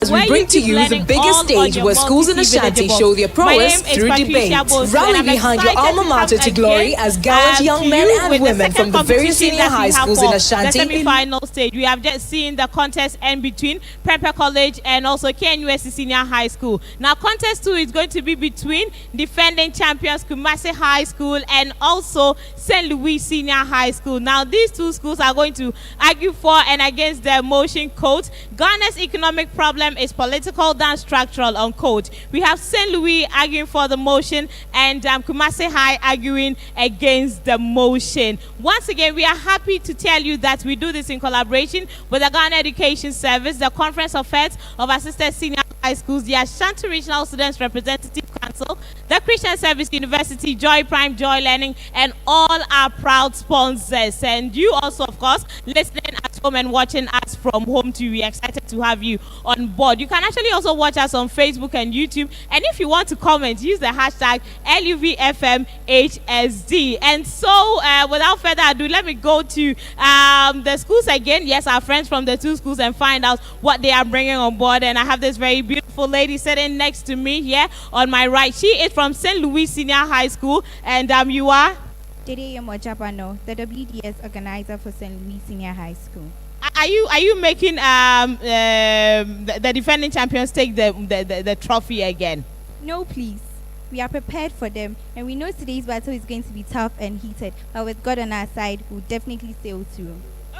As we bring to you the biggest stage where schools in Ashanti show their prowess through debate. Rally behind your alma mater to glory as gallant young men and women from the various senior high schools in Ashanti. The semi-final stage, we have just seen the contest end between Prepper College and also KNUST Senior High School. Now, contest 2 is going to be between defending champions Kumasi High School and also St. Louis Senior High School. Now, these two schools are going to argue for and against the motion quote. Ghana's economic problem is political than structural, unquote. We have St. Louis arguing for the motion and Kumasi High arguing against the motion. Once again, we are happy to tell you that we do this in collaboration with the Ghana Education Service, the Conference of Heads of Assisted Senior High Schools, the Ashanti Regional Students Representative Council, the Christian Service University, Joy Prime, Joy Learning, and all our proud sponsors. And you also, of course, listening at home and watching us from home too. We are excited to have you on board. You can actually also watch us on Facebook and YouTube. And if you want to comment, use the hashtag LUVFMHSD. And so, without further ado, let me go to the schools again. Yes, our friends from the two schools, and find out what they are bringing on board. And I have this very beautiful lady sitting next to me here on my right. She is from St. Louis Senior High School. And you are? Today, Mojapano, the WDS organizer for St. Louis Senior High School. Are you making the defending champions take the trophy again? No, please. We are prepared for them, and we know today's battle is going to be tough and heated. But with God on our side, we'll definitely sail through.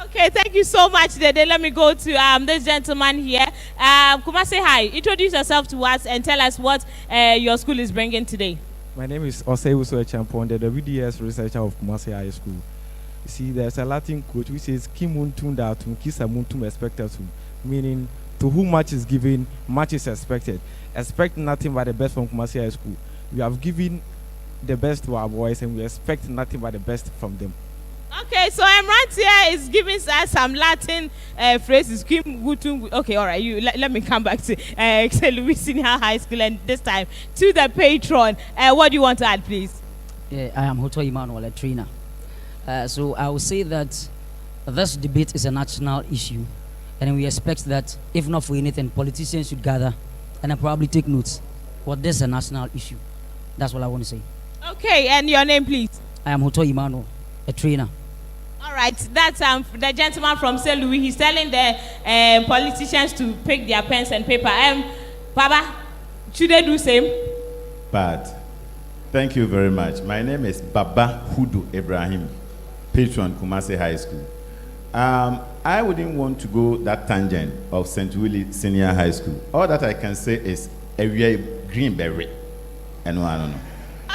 Okay, thank you so much, Dede. Let me go to this gentleman here. Kumasi High, introduce yourself to us and tell us what your school is bringing today. My name is Osei Chairperson, the WDS researcher of Kumasi High School. You see, there's a Latin quote which says, Kimuntunda tum kisa muntum expectatum, meaning to whom much is given, much is expected. Expect nothing but the best from Kumasi High School. We have given the best to our boys, and we expect nothing but the best from them. Okay, so Emrant here is giving us some Latin phrases. Okay, all right. Let me come back to St. Louis Senior High School, and this time to the patron. What do you want to add, please? Yeah, I am Hoto Emmanuel, a trainer. So I will say that this debate is a national issue, and we expect that if not for anything, politicians should gather and probably take notes. But this is a national issue. That's what I want to say. Okay, and your name, please? I am Hoto Emmanuel, a trainer. All right, that's the gentleman from St. Louis. He's telling the politicians to pick their pens and paper. Baba, should they do same? But thank you very much. My name is Baba Hudu Ibrahim, patron Kumasi High School. I wouldn't want to go that tangent of St. Louis Senior High School. All that I can say is a greenberry. And no, I don't know.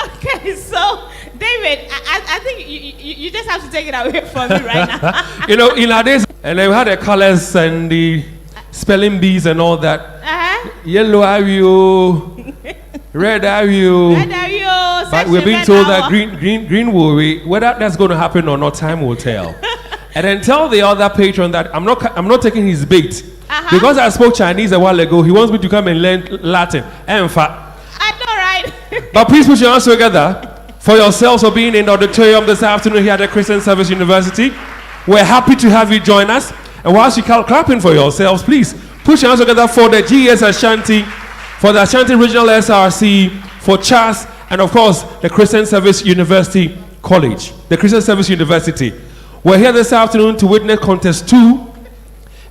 Okay, so David, I think you just have to take it away from me right now. You know, in our days, and then we had the colors and the spelling bees and all that. Yellow are you, red are you. Red are you. But we're being told that green will be. Whether that's going to happen or not, time will tell. And then tell the other patron that I'm not taking his bait. Because I spoke Chinese a while ago, he wants me to come and learn Latin. In fact, I know, right? But please put your hands together for yourselves for being in the auditorium this afternoon here at the Christian Service University. We're happy to have you join us. And whilst you're clapping for yourselves, please put your hands together for the GS Ashanti, for the Ashanti Regional SRC, for CHAS, and of course, the Christian Service University College, the Christian Service University. We're here this afternoon to witness contest 2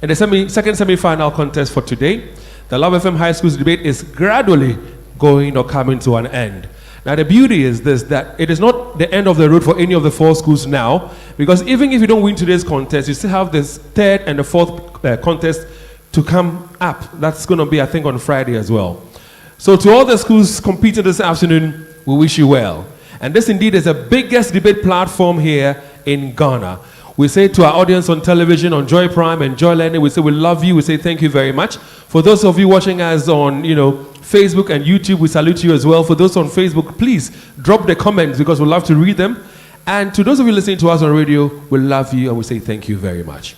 and the second semi-final contest for today. The Love FM High School's debate is gradually going or coming to an end. Now the beauty is this, that it is not the end of the road for any of the 4 schools now, because even if you don't win today's contest, you still have this 3rd and the 4th contest to come up. That's going to be, I think, on Friday as well. So to all the schools competing this afternoon, we wish you well. And this indeed is the biggest debate platform here in Ghana. We say to our audience on television, on Joy Prime and Joy Learning, we say we love you, we say thank you very much. For those of you watching us on, Facebook and YouTube, we salute you as well. For those on Facebook, please drop the comments because we love to read them. And to those of you listening to us on radio, we love you and we say thank you very much.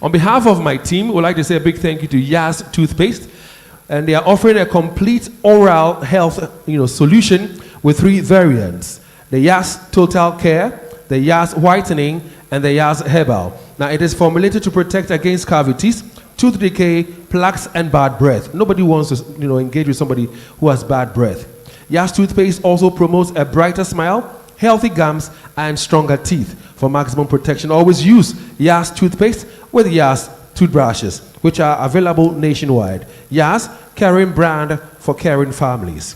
On behalf of my team, we'd like to say a big thank you to Yas Toothpaste. And they are offering a complete oral health solution with 3 variants. The Yas Total Care, the Yas Whitening, and the Yas Herbal. Now, it is formulated to protect against cavities, tooth decay, plaques, and bad breath. Nobody wants to engage with somebody who has bad breath. Yas toothpaste also promotes a brighter smile, healthy gums, and stronger teeth. For maximum protection, always use Yas toothpaste with Yas toothbrushes, which are available nationwide. Yas, caring brand for caring families.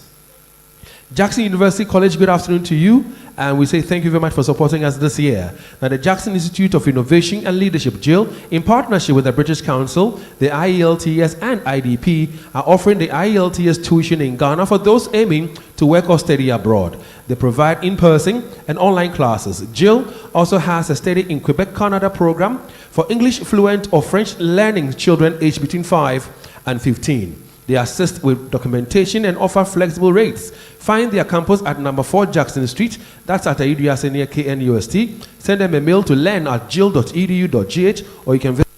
Jackson University College, good afternoon to you, and we say thank you very much for supporting us this year. Now, the Jackson Institute of Innovation and Leadership, JIL, in partnership with the British Council, the IELTS, and IDP, are offering the IELTS tuition in Ghana for those aiming to work or study abroad. They provide in-person and online classes. JIL also has a study in Quebec, Canada program for English fluent or French learning children aged between 5 and 15. They assist with documentation and offer flexible rates. Find their campus at number 4 Jackson Street. That's at Ayudiase near KNUST. Send them a mail to learn@jil.edu.gh, or you can visit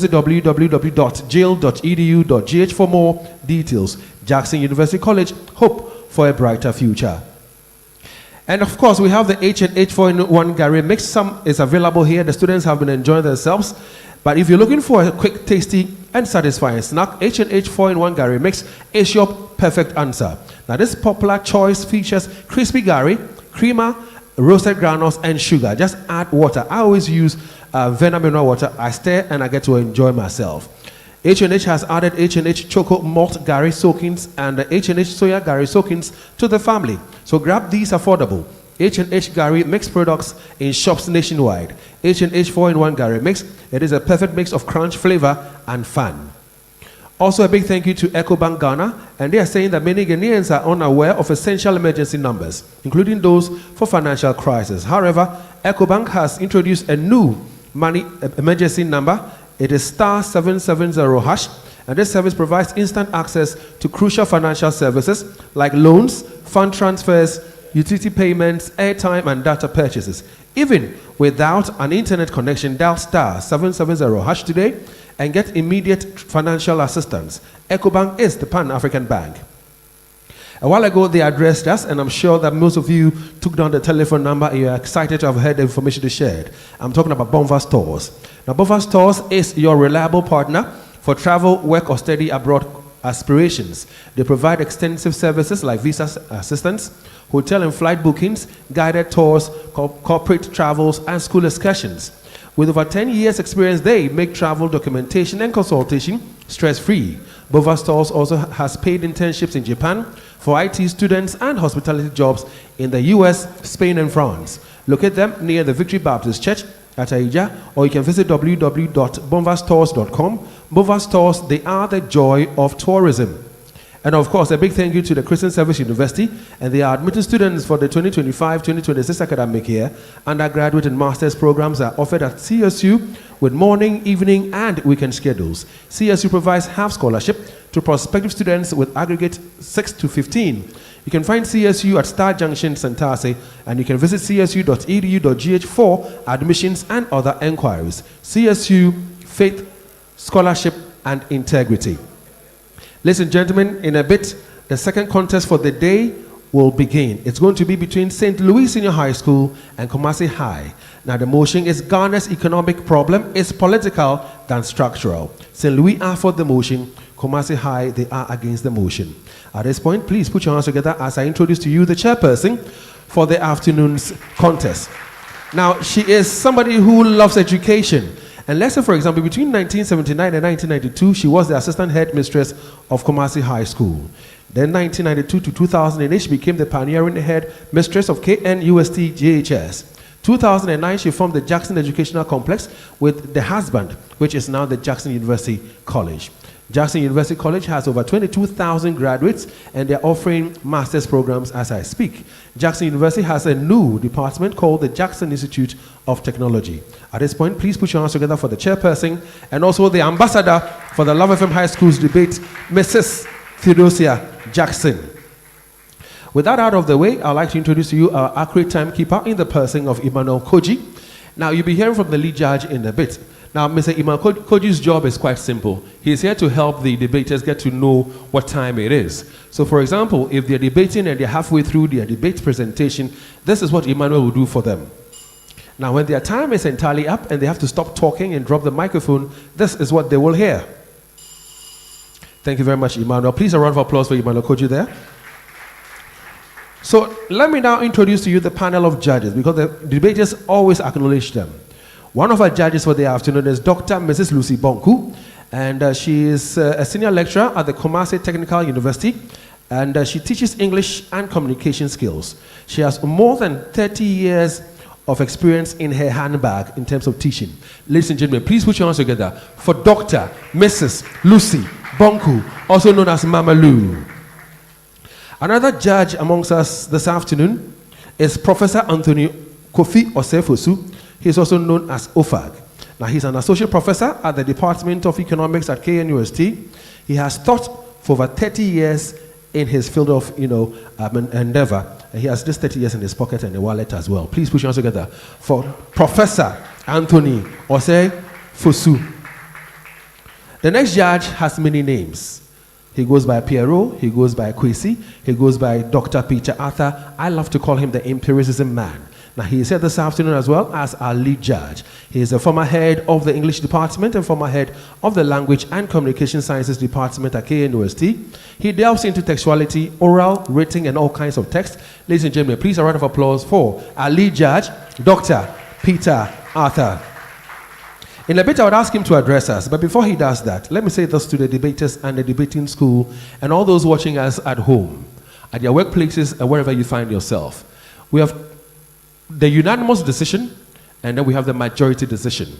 www.jil.edu.gh for more details. Jackson University College, hope for a brighter future. And of course, we have the H&H 4-in-1 Gary mix. Some is available here. The students have been enjoying themselves. But if you're looking for a quick, tasty, and satisfying snack, H&H 4-in-1 Gary mix is your perfect answer. Now, this popular choice features crispy Gary, creamer, roasted granules, and sugar. Just add water. I always use Venom mineral water. I stir and I get to enjoy myself. H&H has added H&H Choco Malt Gary Soakings and the H&H Soya Gary Soakings to the family. So grab these affordable H&H Gary Mix products in shops nationwide. H&H 4-in-1 Gary Mix. It is a perfect mix of crunch, flavor, and fun. Also, a big thank you to EcoBank Ghana, and they are saying that many Ghanaians are unaware of essential emergency numbers, including those for financial crisis. However, EcoBank has introduced a new money emergency number. It is *770#, and this service provides instant access to crucial financial services like loans, fund transfers, utility payments, airtime, and data purchases. Even without an internet connection, dial *770# today and get immediate financial assistance. EcoBank is the Pan-African bank. A while ago, they addressed us, and I'm sure that most of you took down the telephone number and you're excited to have heard the information they shared. I'm talking about Bonva Stores. Now, Bonva Stores is your reliable partner for travel, work, or study abroad aspirations. They provide extensive services like visa assistance, hotel and flight bookings, guided tours, corporate travels, and school excursions. With over 10 years experience, they make travel documentation and consultation stress-free. Bonva Stores also has paid internships in Japan for IT students and hospitality jobs in the US, Spain, and France. Locate them near the Victory Baptist Church at Aija, or you can visit www.bonvastores.com. Bonva Stores, they are the joy of tourism. And of course, a big thank you to the Christian Service University, and they are admitting students for the 2025-2026 academic year. Undergraduate and master's programs are offered at CSU with morning, evening, and weekend schedules. CSU provides half scholarship to prospective students with aggregate 6 to 15. You can find CSU at Star Junction, Santase, and you can visit csu.edu.gh for admissions and other enquiries. CSU, faith, scholarship, and integrity. Ladies and gentlemen, in a bit, the second contest for the day will begin. It's going to be between St. Louis Senior High School and Kumasi High. Now, the motion is Ghana's economic problem is political than structural. St. Louis are for the motion. Kumasi High, they are against the motion. At this point, please put your hands together as I introduce to you the chairperson for the afternoon's contest. Now, she is somebody who loves education. And let's say, for example, between 1979 and 1992, she was the assistant headmistress of Kumasi High School. Then 1992 to 2008, she became the pioneering headmistress of KNUST JHS. 2009, she formed the Jackson Educational Complex with the husband, which is now the Jackson University College. Jackson University College has over 22,000 graduates, and they're offering master's programs as I speak. Jackson University has a new department called the Jackson Institute of Technology. At this point, please put your hands together for the chairperson and also the ambassador for the Love FM High School's debate, Mrs. Theodosia Jackson. With that out of the way, I'd like to introduce to you our accurate timekeeper in the person of Emmanuel Koji. Now, you'll be hearing from the lead judge in a bit. Now, Mr. Emmanuel Koji's job is quite simple. He's here to help the debaters get to know what time it is. So, for example, if they're debating and they're halfway through their debate presentation, this is what Emmanuel will do for them. Now, when their time is entirely up and they have to stop talking and drop the microphone, this is what they will hear. Thank you very much, Emmanuel. Please a round of applause for Emmanuel Koju there. So let me now introduce to you the panel of judges, because the debaters always acknowledge them. One of our judges for the afternoon is Dr. Mrs. Lucy Bonku, and she is a senior lecturer at the Kumasi Technical University, and she teaches English and communication skills. She has more than 30 years of experience in her handbag in terms of teaching. Ladies and gentlemen, please put your hands together for Dr. Mrs. Lucy Bonku, also known as Mama Lou. Another judge amongst us this afternoon is Professor Anthony Kofi Osefosu. He is also known as OFAG. Now, he's an associate professor at the Department of Economics at KNUST. He has taught for over 30 years in his field of, endeavor. And he has this 30 years in his pocket and a wallet as well. Please put your hands together for Professor Anthony Osefosu. The next judge has many names. He goes by Pierrot, he goes by Kwesi, he goes by Dr. Peter Arthur. I love to call him the empiricism man. Now, he is here this afternoon as well as our lead judge. He is a former head of the English department and former head of the Language and Communication Sciences department at KNUST. He delves into textuality, oral, written, and all kinds of text. Ladies and gentlemen, please a round of applause for our lead judge, Dr. Peter Arthur. In a bit, I would ask him to address us, but before he does that, let me say this to the debaters and the debating school and all those watching us at home, at your workplaces, and wherever you find yourself. We have the unanimous decision, and then we have the majority decision.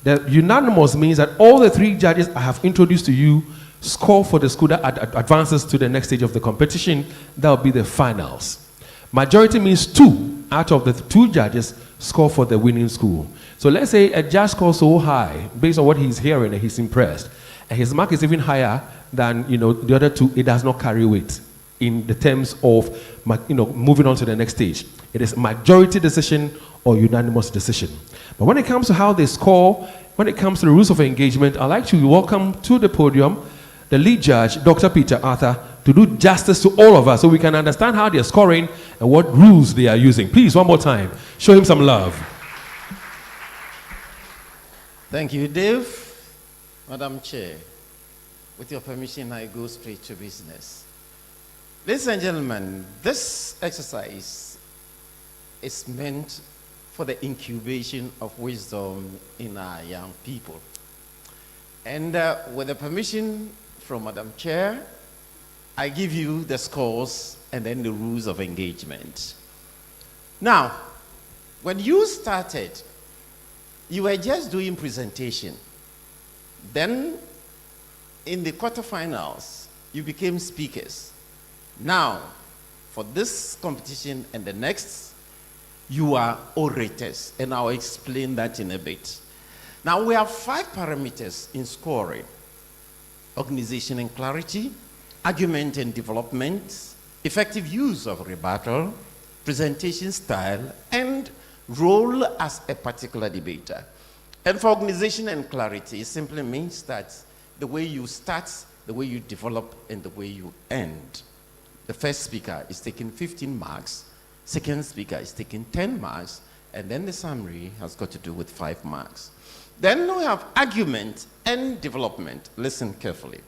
The unanimous means that all the three judges I have introduced to you score for the school that advances to the next stage of the competition. That will be the finals. Majority means 2 out of the 2 judges score for the winning school. So let's say a judge scores so high, based on what he's hearing, and he's impressed, and his mark is even higher than the other 2, it does not carry weight in the terms of moving on to the next stage. It is majority decision or unanimous decision. But when it comes to how they score, when it comes to the rules of engagement, I'd like to welcome to the podium the lead judge, Dr. Peter Arthur, to do justice to all of us so we can understand how they're scoring and what rules they are using. Please, one more time, show him some love. Thank you, Dave. Madam Chair, with your permission, I go straight to business. Ladies and gentlemen, this exercise is meant for the incubation of wisdom in our young people. And with the permission from Madam Chair, I give you the scores and then the rules of engagement. Now, when you started, you were just doing presentation. Then, in the quarterfinals, you became speakers. Now, for this competition and the next, you are orators, and I'll explain that in a bit. Now, we have 5 parameters in scoring: organization and clarity, argument and development, effective use of rebuttal, presentation style, and role as a particular debater. And for organization and clarity, it simply means that the way you start, the way you develop, and the way you end. The first speaker is taking 15 marks, second speaker is taking 10 marks, and then the summary has got to do with 5 marks. Then we have argument and development. Listen carefully.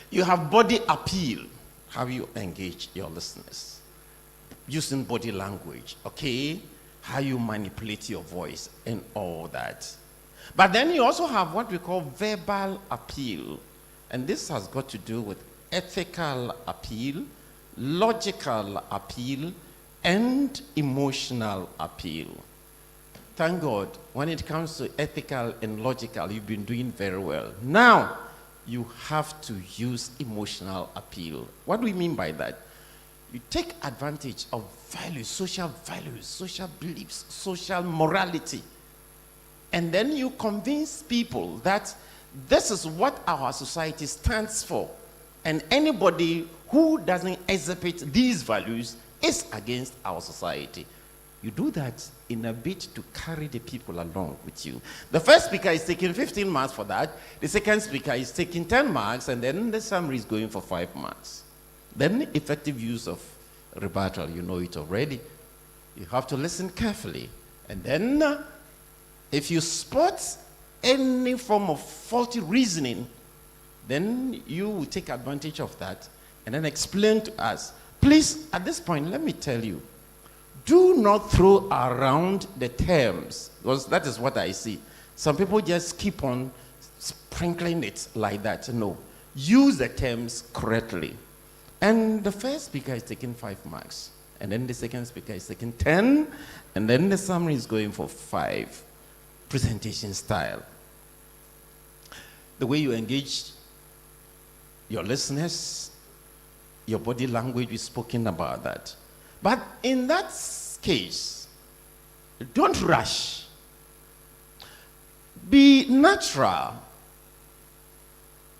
You have body appeal, how you engage your listeners. Using body language, okay? How you manipulate your voice and all that. But then you also have what we call verbal appeal. And this has got to do with ethical appeal, logical appeal, and emotional appeal. Thank God, when it comes to ethical and logical, you've been doing very well. Now, you have to use emotional appeal. What do we mean by that? You take advantage of values, social beliefs, social morality, and then you convince people that this is what our society stands for, and anybody who doesn't exhibit these values is against our society. You do that in a bid to carry the people along with you. The first speaker is taking 15 marks for that. The second speaker is taking 10 marks, and then the summary is going for 5 marks. Then effective use of rebuttal, you know it already. You have to listen carefully. And then, if you spot any form of faulty reasoning, then you will take advantage of that and then explain to us. Please, at this point, let me tell you, do not throw around the terms, because that is what I see. Some people just keep on sprinkling it like that. No, use the terms correctly. And the first speaker is taking 5 marks, and then the second speaker is taking 10, and then the summary is going for 5. Presentation style. The way you engage your listeners, your body language, we've spoken about that. But in that case, don't rush. Be natural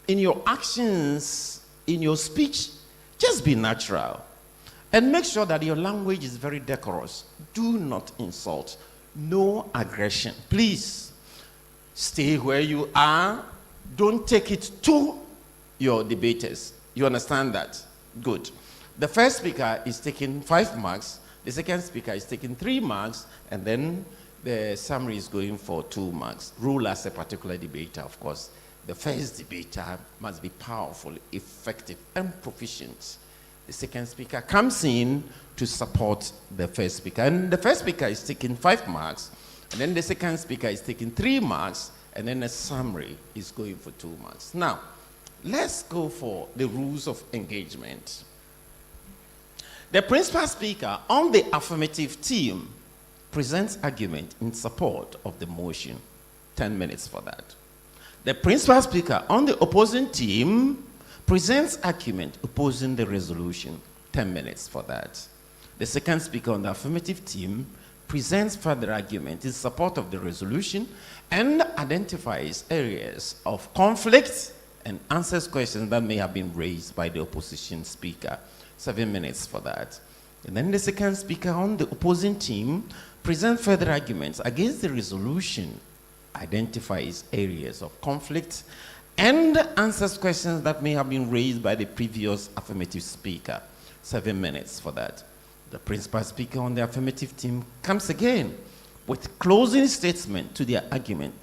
in your actions, in your speech. Just be natural. And make sure that your language is very decorous. Do not insult. No aggression. Please, stay where you are. Don't take it to your debaters. You understand that? Good. The first speaker is taking 5 marks. The second speaker is taking 3 marks. And then the summary is going for 2 marks. Rule as a particular debater, of course. The first debater must be powerful, effective, and proficient. The second speaker comes in to support the first speaker. And the first speaker is taking 5 marks. And then the second speaker is taking 3 marks. And then the summary is going for 2 marks. Now, let's go for the rules of engagement. The principal speaker on the affirmative team presents argument in support of the motion. 10 minutes for that. The principal speaker on the opposing team presents argument opposing the resolution. 10 minutes for that. The second speaker on the affirmative team presents further argument in support of the resolution and identifies areas of conflict and answers questions that may have been raised by the opposition speaker. 7 minutes for that. And then the second speaker on the opposing team presents further arguments against the resolution, identifies areas of conflict, and answers questions that may have been raised by the previous affirmative speaker. 7 minutes for that. The principal speaker on the affirmative team comes again with closing statement to their argument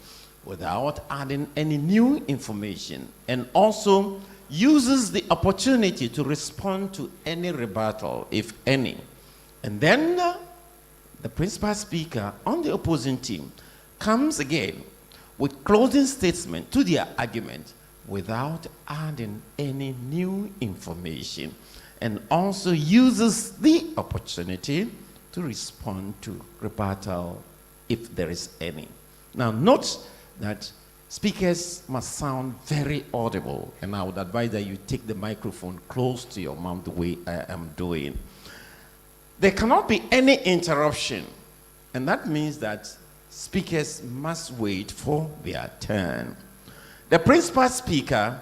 without adding any new information, and also uses the opportunity to respond to any rebuttal, if any. And then the principal speaker on the opposing team comes again with closing statement to their argument without adding any new information, and also uses the opportunity to respond to rebuttal if there is any. Now note that speakers must sound very audible, and I would advise that you take the microphone close to your mouth the way I am doing. There cannot be any interruption, and that means that speakers must wait for their turn. The principal speaker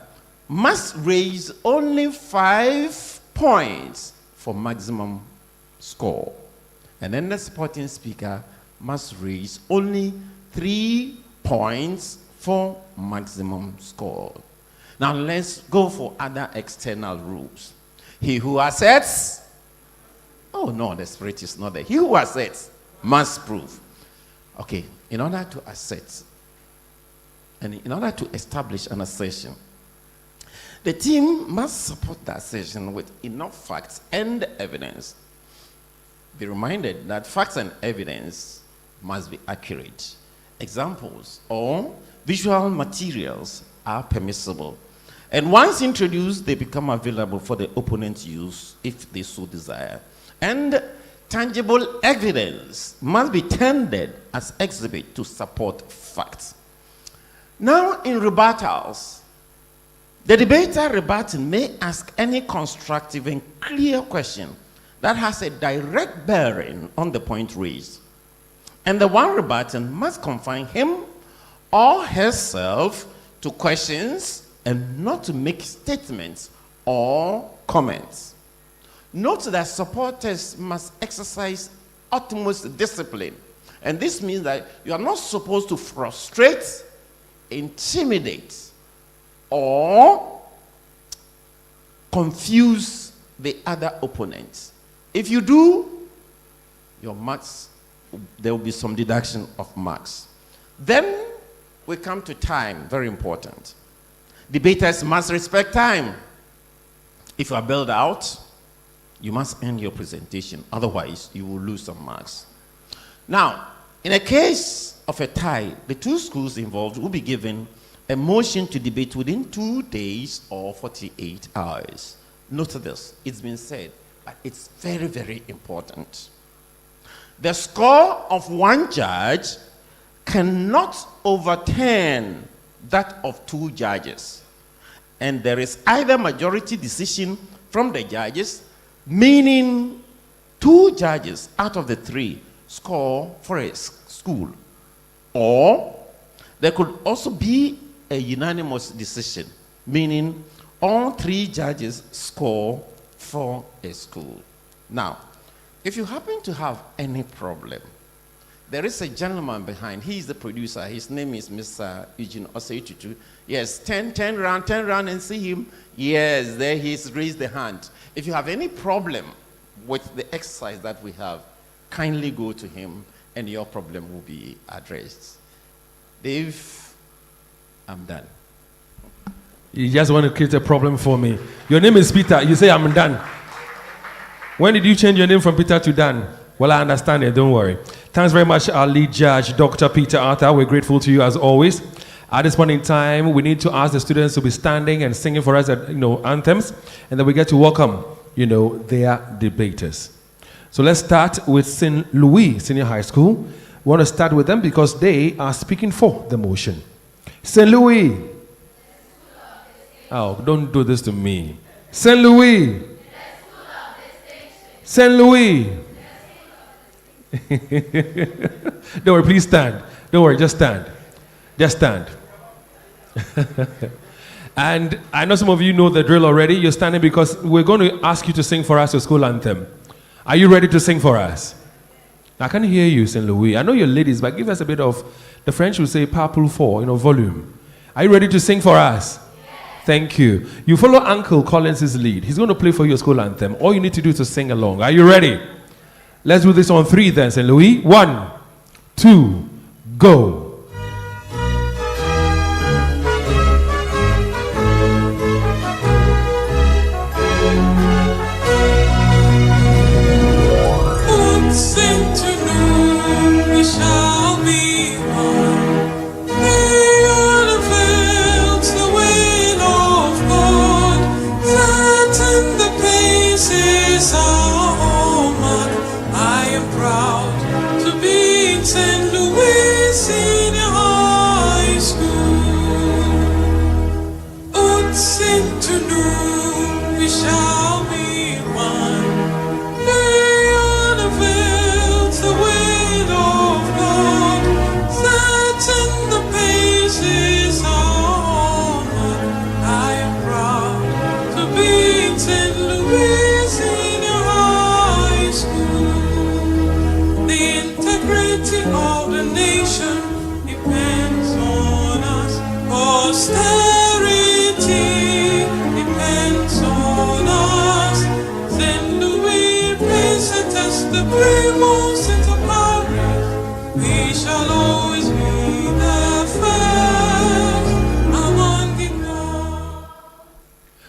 must raise only 5 points for maximum score, and then the supporting speaker must raise only 3 points for maximum score. Now let's go for other external rules. He who asserts, oh no, the spirit is not there. He who asserts must prove. Okay, in order to assert and in order to establish an assertion, the team must support the assertion with enough facts and evidence. Be reminded that facts and evidence must be accurate. Examples or visual materials are permissible, and once introduced, they become available for the opponent's use if they so desire. And tangible evidence must be tendered as exhibit to support facts. Now, in rebuttals, the debater rebutting may ask any constructive and clear question that has a direct bearing on the point raised, and the one rebutting must confine him or herself to questions and not to make statements or comments. Note that supporters must exercise utmost discipline, and this means that you are not supposed to frustrate, intimidate, or confuse the other opponents. If you do, your marks there will be some deduction of marks. Then we come to time, very important. Debaters must respect time. If you are bailed out, you must end your presentation. Otherwise, you will lose some marks. Now, in a case of a tie, the two schools involved will be given a motion to debate within 2 days or 48 hours. Note this, it's been said, but it's very, very important. The score of one judge cannot overturn that of two judges. And there is either majority decision from the judges, meaning 2 judges out of the 3 score for a school, or there could also be a unanimous decision, meaning all 3 judges score for a school. Now, if you happen to have any problem, there is a gentleman behind. He is the producer. His name is Mr. Eugene Oseitutu. Yes, 10 round and see him. Yes, there he's raised the hand. If you have any problem with the exercise that we have, kindly go to him and your problem will be addressed. Dave, I'm done. You just want to create a problem for me. Your name is Peter. You say I'm done. When did you change your name from Peter to Dan? Well, I understand it. Don't worry. Thanks very much, our lead judge, Dr. Peter Arthur. We're grateful to you as always. At this point in time, we need to ask the students to be standing and singing for us at, anthems, and then we get to welcome, their debaters. So let's start with St. Louis Senior High School. We want to start with them because they are speaking for the motion. St. Louis. Oh, don't do this to me. St. Louis. St. Louis. Don't worry, please stand. Don't worry, just stand. Just stand. And I know some of you know the drill already. You're standing because we're going to ask you to sing for us your school anthem. Are you ready to sing for us? I can't hear you, St. Louis. I know you're ladies, but give us a bit of, the French will say purple 4, volume. Are you ready to sing for us? Yes. Thank you. You follow Uncle Collins' lead. He's going to play for your school anthem. All you need to do is to sing along. Are you ready? Let's do this on 3 then, St. Louis. 1, 2, go.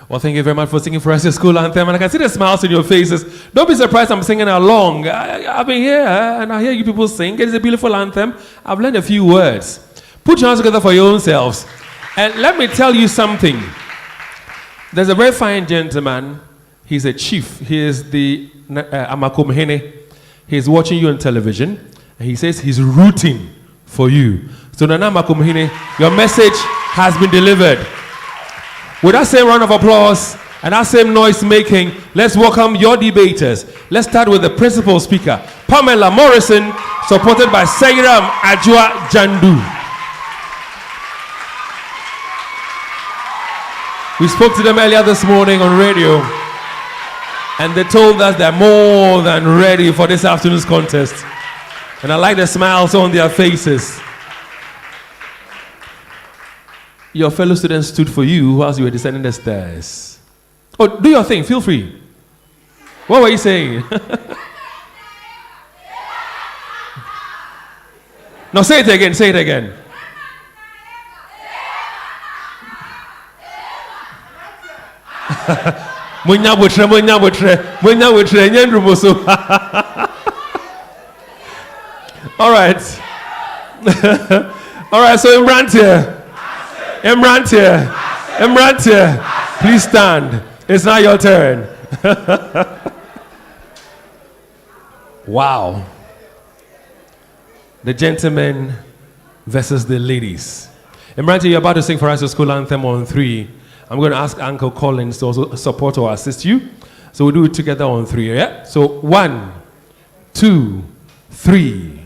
Well, thank you very much for singing for us your school anthem. And I can see the smiles in your faces. Don't be surprised I'm singing along. I've been here and I hear you people sing. It's a beautiful anthem. I've learned a few words. Put your hands together for your own selves. And let me tell you something. There's a very fine gentleman. He's a chief. He is the Amakomhene. He's watching you on television. And he says he's rooting for you. So Nana Amakomhene, your message has been delivered. With that same round of applause and that same noise making, let's welcome your debaters. Let's start with the principal speaker, Pamela Morrison, supported by Seiram Ajua Jandu. We spoke to them earlier this morning on radio, and they told us they're more than ready for this afternoon's contest. And I like the smiles on their faces. Your fellow students stood for you whilst you were descending the stairs. Oh, do your thing. Feel free. What were you saying? No, say it again, say it again. All right. All right, so Imran here. Please stand. It's now your turn. Wow. The gentlemen versus the ladies. Imran, you're about to sing for us the school anthem on 3. I'm going to ask Uncle Collins to also support or assist you. So we'll do it together on 3, yeah? So 1, 2, 3.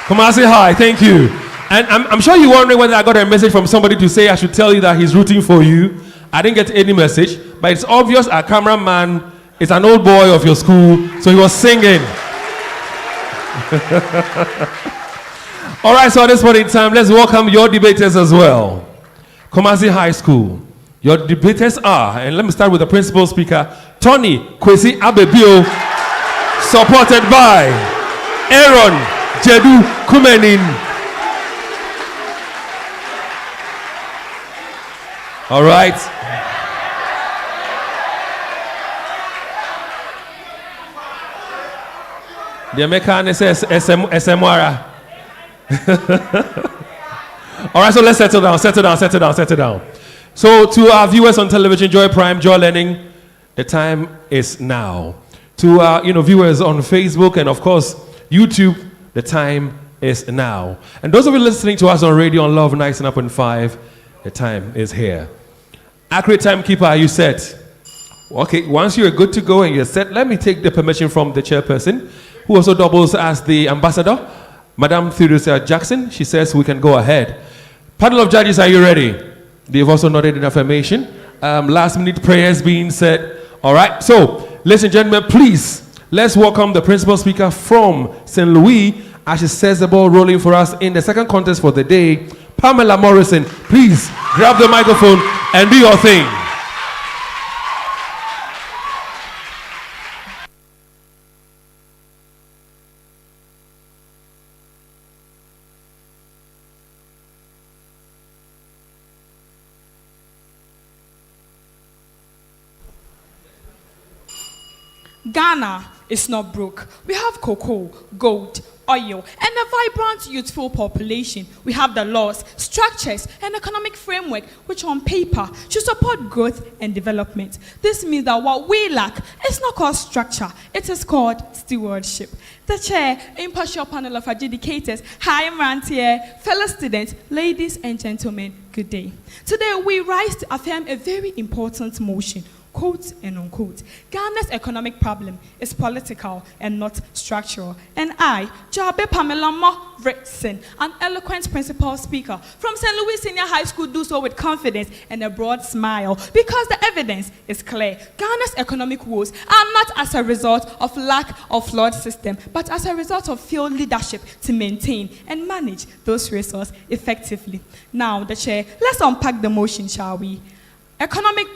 Kumasi High, thank you. And I'm sure you're wondering whether I got a message from somebody to say I should tell you that he's rooting for you. I didn't get any message, but it's obvious our cameraman is an old boy of your school, so he was singing. All right, so at this point in time, let's welcome your debaters as well. Kumasi High School. Your debaters are, and let me start with the principal speaker, Tony Kwesi Abebio, supported by Aaron Jedu Kumenin. All right. The American says SMWara. All right, so let's settle down. So to our viewers on television, Joy Prime, Joy Learning, the time is now. To our viewers on Facebook and of course YouTube, the time is now. And those of you listening to us on radio on Love 99.5, the time is here. Accurate timekeeper, are you set? Okay, once you're good to go and you're set, let me take the permission from the chairperson, who also doubles as the ambassador, Madam Theodosia Jackson. She says we can go ahead. Panel of judges, are you ready? They've also nodded in affirmation. Last minute prayers being said. All right, so ladies and gentlemen, please, let's welcome the principal speaker from St. Louis as she says the ball rolling for us in the second contest for the day. Pamela Morrison, please grab the microphone and do your thing. Ghana is not broke. We have cocoa, gold, oil, and a vibrant, youthful population. We have the laws, structures, and economic framework which on paper should support growth and development. This means that what we lack is not called structure, it is called stewardship. The chair, impartial panel of adjudicators, High Rantier, fellow students, ladies and gentlemen, good day. Today we rise to affirm a very important motion, quote and unquote. Ghana's economic problem is political and not structural. And I, Jabe Pamela Morrison, an eloquent principal speaker from St. Louis Senior High School, do so with confidence and a broad smile because the evidence is clear. Ghana's economic woes are not as a result of lack of flawed system, but as a result of failed leadership to maintain and manage those resources effectively. Now, the chair, let's unpack the motion, shall we? Economic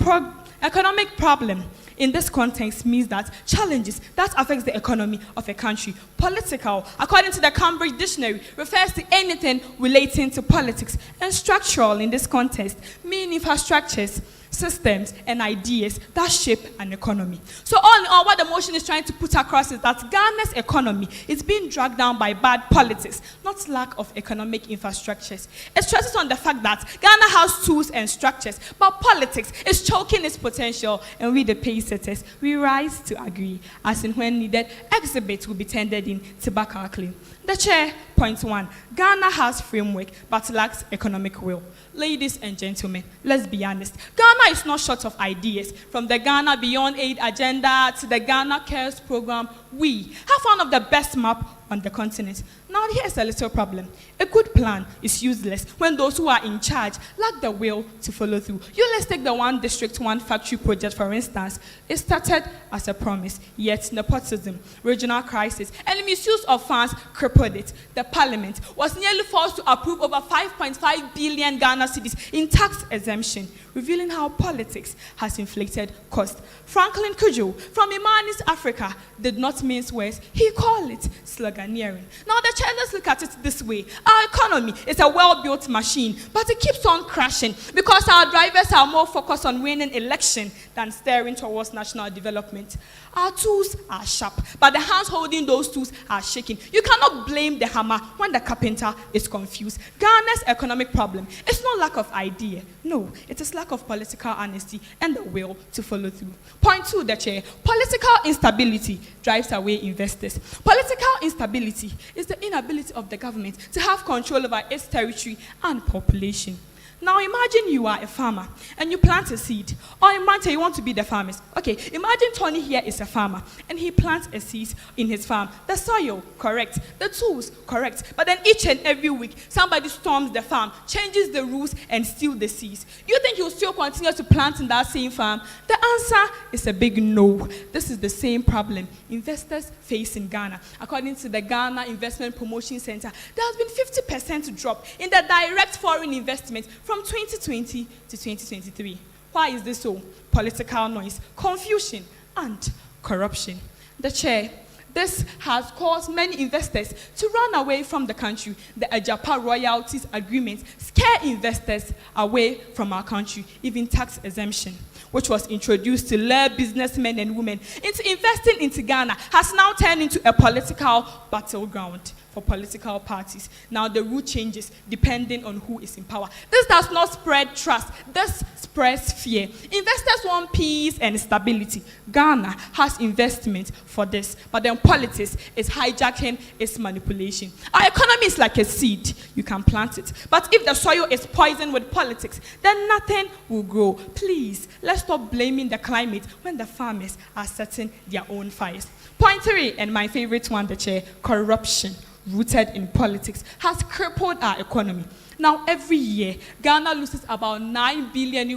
problem in this context means that challenges that affects the economy of a country. Political, according to the Cambridge Dictionary, refers to anything relating to politics. And structural in this context mean infrastructures, systems, and ideas that shape an economy. So all in all, what the motion is trying to put across is that Ghana's economy is being dragged down by bad politics, not lack of economic infrastructures. It stresses on the fact that Ghana has tools and structures, but politics is choking its potential, and we, the pacesetters, we rise to agree, as in when needed, exhibits will be tendered in to back our claim. The chair, point 1, Ghana has framework but lacks economic will. Ladies and gentlemen, let's be honest. Ghana is not short of ideas. From the Ghana Beyond Aid agenda to the Ghana Cares program, we have one of the best maps on the continent. Now here's a little problem. A good plan is useless when those who are in charge lack the will to follow through. Let's take the one district, one factory project, for instance. It started as a promise, yet nepotism, regional crisis, and misuse of funds crippled it. The parliament was nearly forced to approve over 5.5 billion Ghana cedis in tax exemption, revealing how politics has inflated cost. Franklin Kujo from Imani's Africa did not mince words. He called it sloganeering. Now the chair, let's look at it this way. Our economy is a well-built machine, but it keeps on crashing because our drivers are more focused on winning election than steering towards national development. Our tools are sharp, but the hands holding those tools are shaking. You cannot blame the hammer when the carpenter is confused. Ghana's economic problem is not lack of idea. No, it is lack of political honesty and the will to follow through. Point 2, the chair. Political instability drives away investors. Political instability is the inability of the government to have control over its territory and population. Now imagine you are a farmer and you plant a seed. Or imagine you want to be the farmers. Okay, imagine Tony here is a farmer and he plants a seed in his farm. The soil, correct. The tools, correct. But then each and every week, somebody storms the farm, changes the rules, and steals the seeds. You think he'll still continue to plant in that same farm? The answer is a big no. This is the same problem investors face in Ghana. According to the Ghana Investment Promotion Center, there has been 50% drop in the direct foreign investment from 2020 to 2023. Why is this so? Political noise, confusion, and corruption. The chair, this has caused many investors to run away from the country. The Ajapa royalties agreement scare investors away from our country, even tax exemption, which was introduced to lure businessmen and women into investing into Ghana, has now turned into a political battleground for political parties. Now the rule changes depending on who is in power. This does not spread trust. This spreads fear. Investors want peace and stability. Ghana has investment for this, but then politics is hijacking its manipulation. Our economy is like a seed. You can plant it, but if the soil is poisoned with politics, then nothing will grow. Please, let's stop blaming the climate when the farmers are setting their own fires. Point 3, and my favorite one, the chair, corruption rooted in politics has crippled our economy. Now, every year, Ghana loses about $9 billion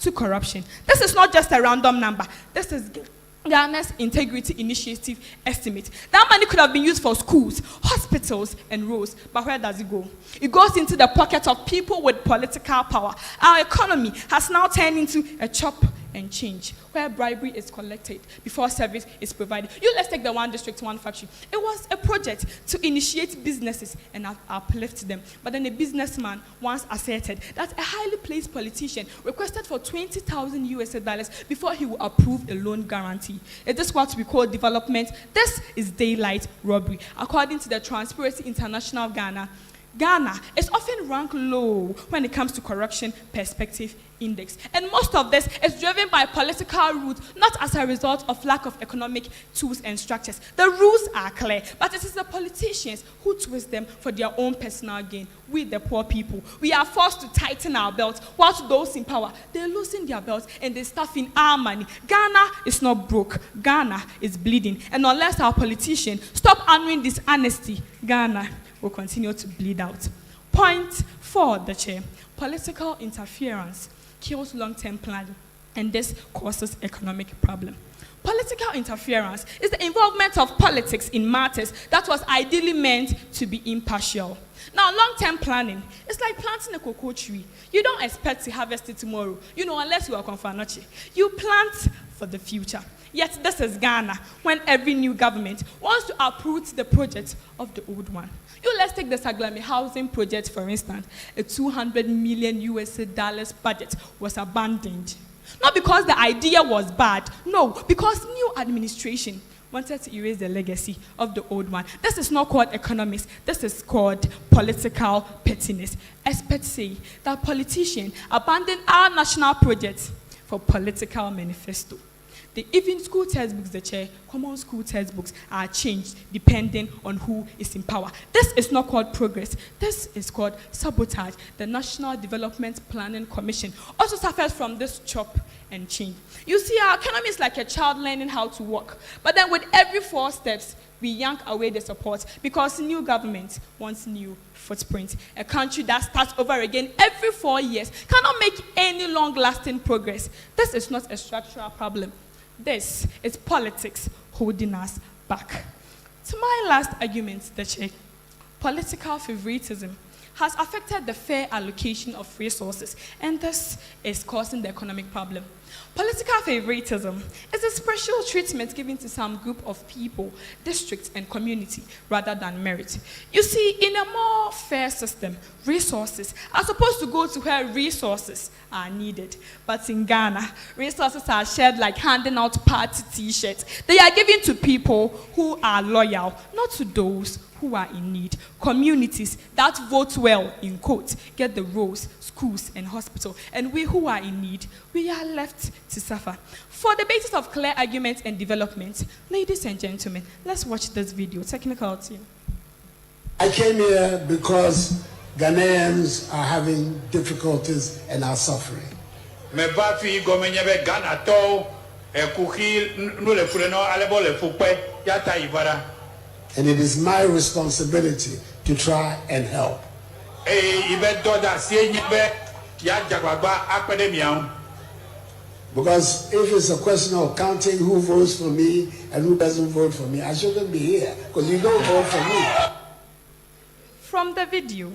to corruption. This is not just a random number. This is Ghana's Integrity Initiative estimate. That money could have been used for schools, hospitals, and roads, but where does it go? It goes into the pockets of people with political power. Our economy has now turned into a chop and change, where bribery is collected before service is provided. Let's take the one district, one factory. It was a project to initiate businesses and uplift them. But then a businessman once asserted that a highly placed politician requested for $20,000 before he would approve a loan guarantee. Is this what we call development? This is daylight robbery. According to the Transparency International Ghana, Ghana is often ranked low when it comes to corruption perspective index. And most of this is driven by political roots, not as a result of lack of economic tools and structures. The rules are clear, but it is the politicians who twist them for their own personal gain. We, the poor people, we are forced to tighten our belts, whilst those in power, they're loosen their belts and they're stuffing our money. Ghana is not broke. Ghana is bleeding. And unless our politicians stop honoring this honesty, Ghana will continue to bleed out. Point 4, the chair. Political interference kills long-term planning, and this causes economic problem. Political interference is the involvement of politics in matters that was ideally meant to be impartial. Now, long-term planning is like planting a cocoa tree. You don't expect to harvest it tomorrow, unless you are Konfanochi. You plant for the future. Yet this is Ghana, when every new government wants to uproot the project of the old one. Let's take the Saglami housing project, for instance. A $200 million US budget was abandoned. Not because the idea was bad, no, because new administration wanted to erase the legacy of the old one. This is not called economics, this is called political pettiness. Experts say that politicians abandon our national projects for political manifesto. Even school textbooks, the chair, common school textbooks are changed depending on who is in power. This is not called progress. This is called sabotage. The National Development Planning Commission also suffers from this chop and change. You see, our economy is like a child learning how to walk. But then with every 4 steps, we yank away the support because new government wants new footprint. A country that starts over again every 4 years cannot make any long-lasting progress. This is not a structural problem. This is politics holding us back. To my last argument, the chair, political favoritism has affected the fair allocation of resources, and this is causing the economic problem. Political favoritism is a special treatment given to some group of people, districts, and community rather than merit. You see, in a more fair system, resources are supposed to go to where resources are needed. But in Ghana, resources are shared like handing out party t-shirts. They are given to people who are loyal, not to those who are in need. Communities that vote well, in quotes, get the roads, schools, and hospitals. And we who are in need, we are left to suffer. For the basis of clear arguments and development, ladies and gentlemen, let's watch this video. Technical team. I came here because Ghanaians are having difficulties and are suffering. And it is my responsibility to try and help. Because if it's a question of counting who votes for me and who doesn't vote for me, I shouldn't be here because you don't vote for me. From the video,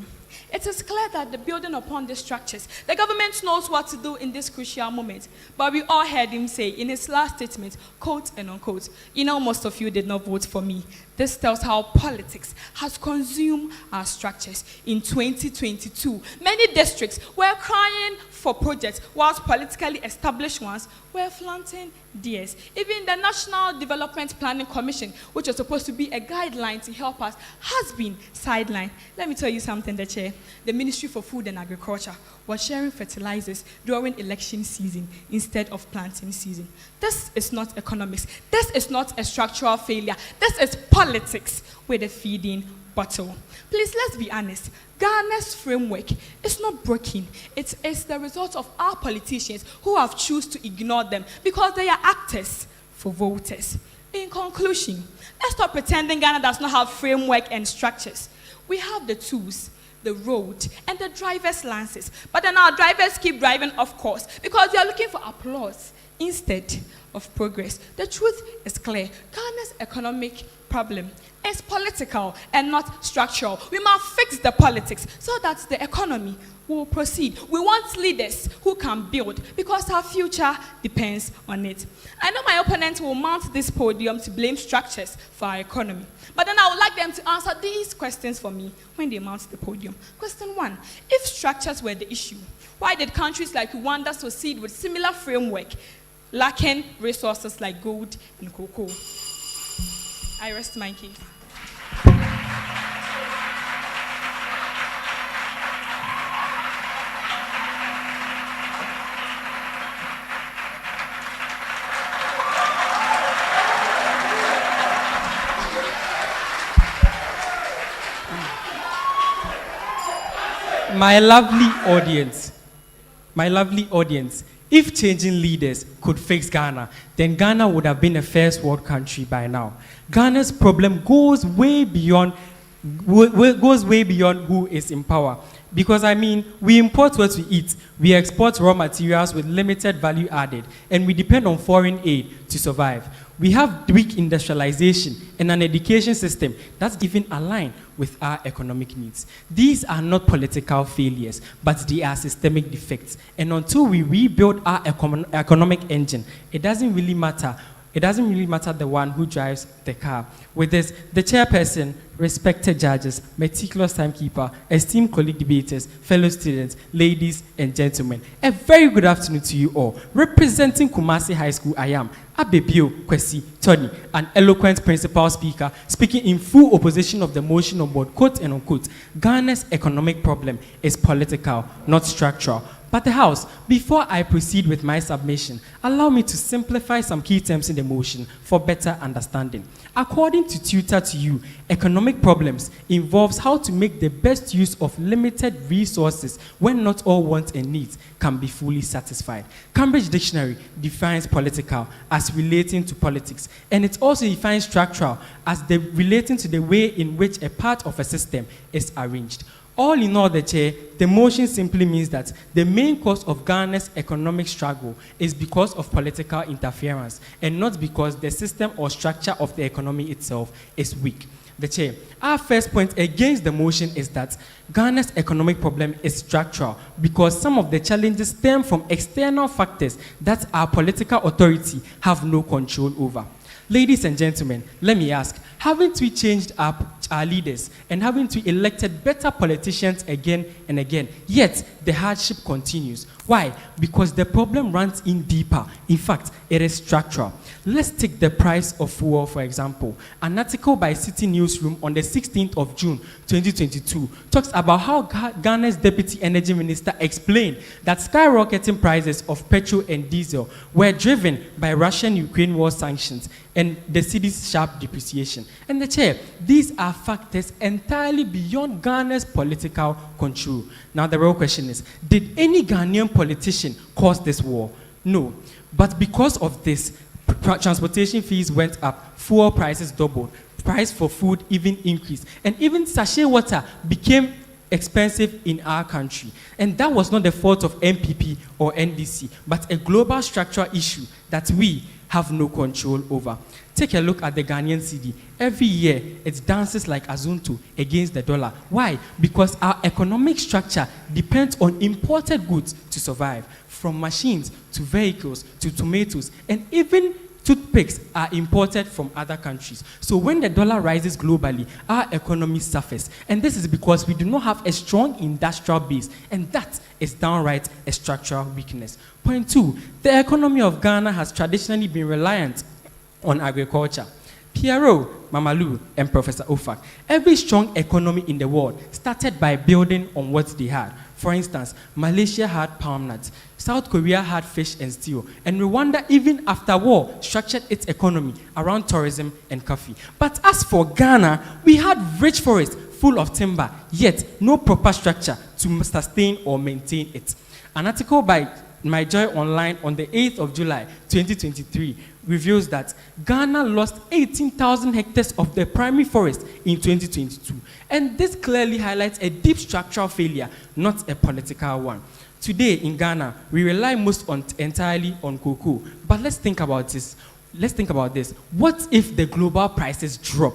it is clear that the building upon these structures, the government knows what to do in this crucial moment. But we all heard him say in his last statement, quote and unquote, most of you did not vote for me. This tells how politics has consumed our structures. In 2022, many districts were crying for projects, whilst politically established ones were flaunting theirs. Even the National Development Planning Commission, which was supposed to be a guideline to help us, has been sidelined. Let me tell you something, the chair. The Ministry for Food and Agriculture was sharing fertilizers during election season instead of planting season. This is not economics. This is not a structural failure. This is politics with a feeding bottle. Please, let's be honest. Ghana's framework is not broken. It is the result of our politicians who have chosen to ignore them because they are actors for voters. In conclusion, let's stop pretending Ghana does not have framework and structures. We have the tools, the road, and the driver's licenses. But then our drivers keep driving off course because they are looking for applause instead of progress. The truth is clear. Ghana's economic problem is political and not structural. We must fix the politics so that the economy will proceed. We want leaders who can build because our future depends on it. I know my opponents will mount this podium to blame structures for our economy. But then I would like them to answer these questions for me when they mount the podium. Question 1, if structures were the issue, why did countries like Rwanda succeed with similar framework, lacking resources like gold and cocoa? I rest my case. my lovely audience, if changing leaders could fix Ghana, then Ghana would have been a first world country by now. Ghana's problem goes way beyond who is in power. Because, I mean, we import what we eat, we export raw materials with limited value added, and we depend on foreign aid to survive. We have weak industrialization and an education system that's even aligned with our economic needs. These are not political failures, but they are systemic defects. And until we rebuild our economic engine, it doesn't really matter the one who drives the car. With this, the chairperson, respected judges, meticulous timekeeper, esteemed colleague debaters, fellow students, ladies and gentlemen, a very good afternoon to you all. Representing Kumasi High School, I am Abebio Kwesi Tony, an eloquent principal speaker, speaking in full opposition of the motion on board, quote and unquote, Ghana's economic problem is political, not structural. But the House, before I proceed with my submission, allow me to simplify some key terms in the motion for better understanding. According to Tutor to You, economic problems involves how to make the best use of limited resources when not all wants and needs can be fully satisfied. Cambridge Dictionary defines political as relating to politics, and it also defines structural as relating to the way in which a part of a system is arranged. All in all, the motion simply means that the main cause of Ghana's economic struggle is because of political interference and not because the system or structure of the economy itself is weak. The Chair, our first point against the motion is that Ghana's economic problem is structural because some of the challenges stem from external factors that our political authority have no control over. Ladies and gentlemen, let me ask, haven't we changed our leaders and haven't we elected better politicians again and again? Yet, the hardship continues. Why? Because the problem runs in deeper. In fact, it is structural. Let's take the price of fuel, for example. An article by City Newsroom on the 16th of June, 2022, talks about how Ghana's Deputy Energy Minister explained that skyrocketing prices of petrol and diesel were driven by Russian-Ukraine war sanctions and the city's sharp depreciation. And the Chair, these are factors entirely beyond Ghana's political control. Now the real question is, did any Ghanaian politician cause this war? No. But because of this, transportation fees went up, fuel prices doubled, price for food even increased, and even sachet water became expensive in our country. And that was not the fault of MPP or NDC, but a global structural issue that we have no control over. Take a look at the Ghanaian cedi. Every year, it dances like Azunto against the dollar. Why? Because our economic structure depends on imported goods to survive, from machines to vehicles to tomatoes, and even toothpicks are imported from other countries. So when the dollar rises globally, our economy suffers. And this is because we do not have a strong industrial base, and that is downright a structural weakness. Point 2, the economy of Ghana has traditionally been reliant on agriculture. Pierrot, Mamalu, and Professor Ofak, every strong economy in the world started by building on what they had. For instance, Malaysia had palm nuts, South Korea had fish and steel, and Rwanda, even after war, structured its economy around tourism and coffee. But as for Ghana, we had rich forests full of timber, yet no proper structure to sustain or maintain it. An article by My Joy Online on the 8th of July, 2023, reveals that Ghana lost 18,000 hectares of their primary forest in 2022. And this clearly highlights a deep structural failure, not a political one. Today in Ghana, we rely entirely on cocoa. But let's think about this. What if the global prices drop?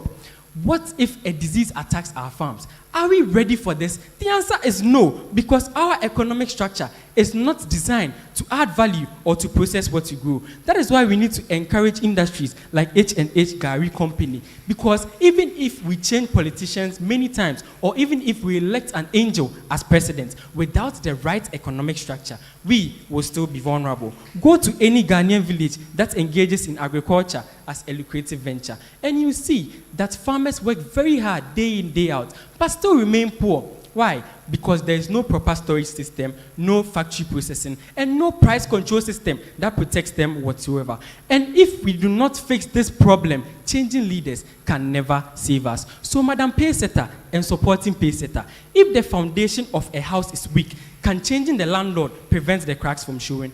What if a disease attacks our farms? Are we ready for this? The answer is no, because our economic structure is not designed to add value or to process what you grow. That is why we need to encourage industries like H&H Gari Company, because even if we change politicians many times, or even if we elect an angel as president, without the right economic structure, we will still be vulnerable. Go to any Ghanaian village that engages in agriculture as a lucrative venture, and you see that farmers work very hard day in, day out, but still remain poor. Why? Because there is no proper storage system, no factory processing, and no price control system that protects them whatsoever. And if we do not fix this problem, changing leaders can never save us. So, Madam Paysetter and supporting Paysetter, if the foundation of a house is weak, can changing the landlord prevent the cracks from showing?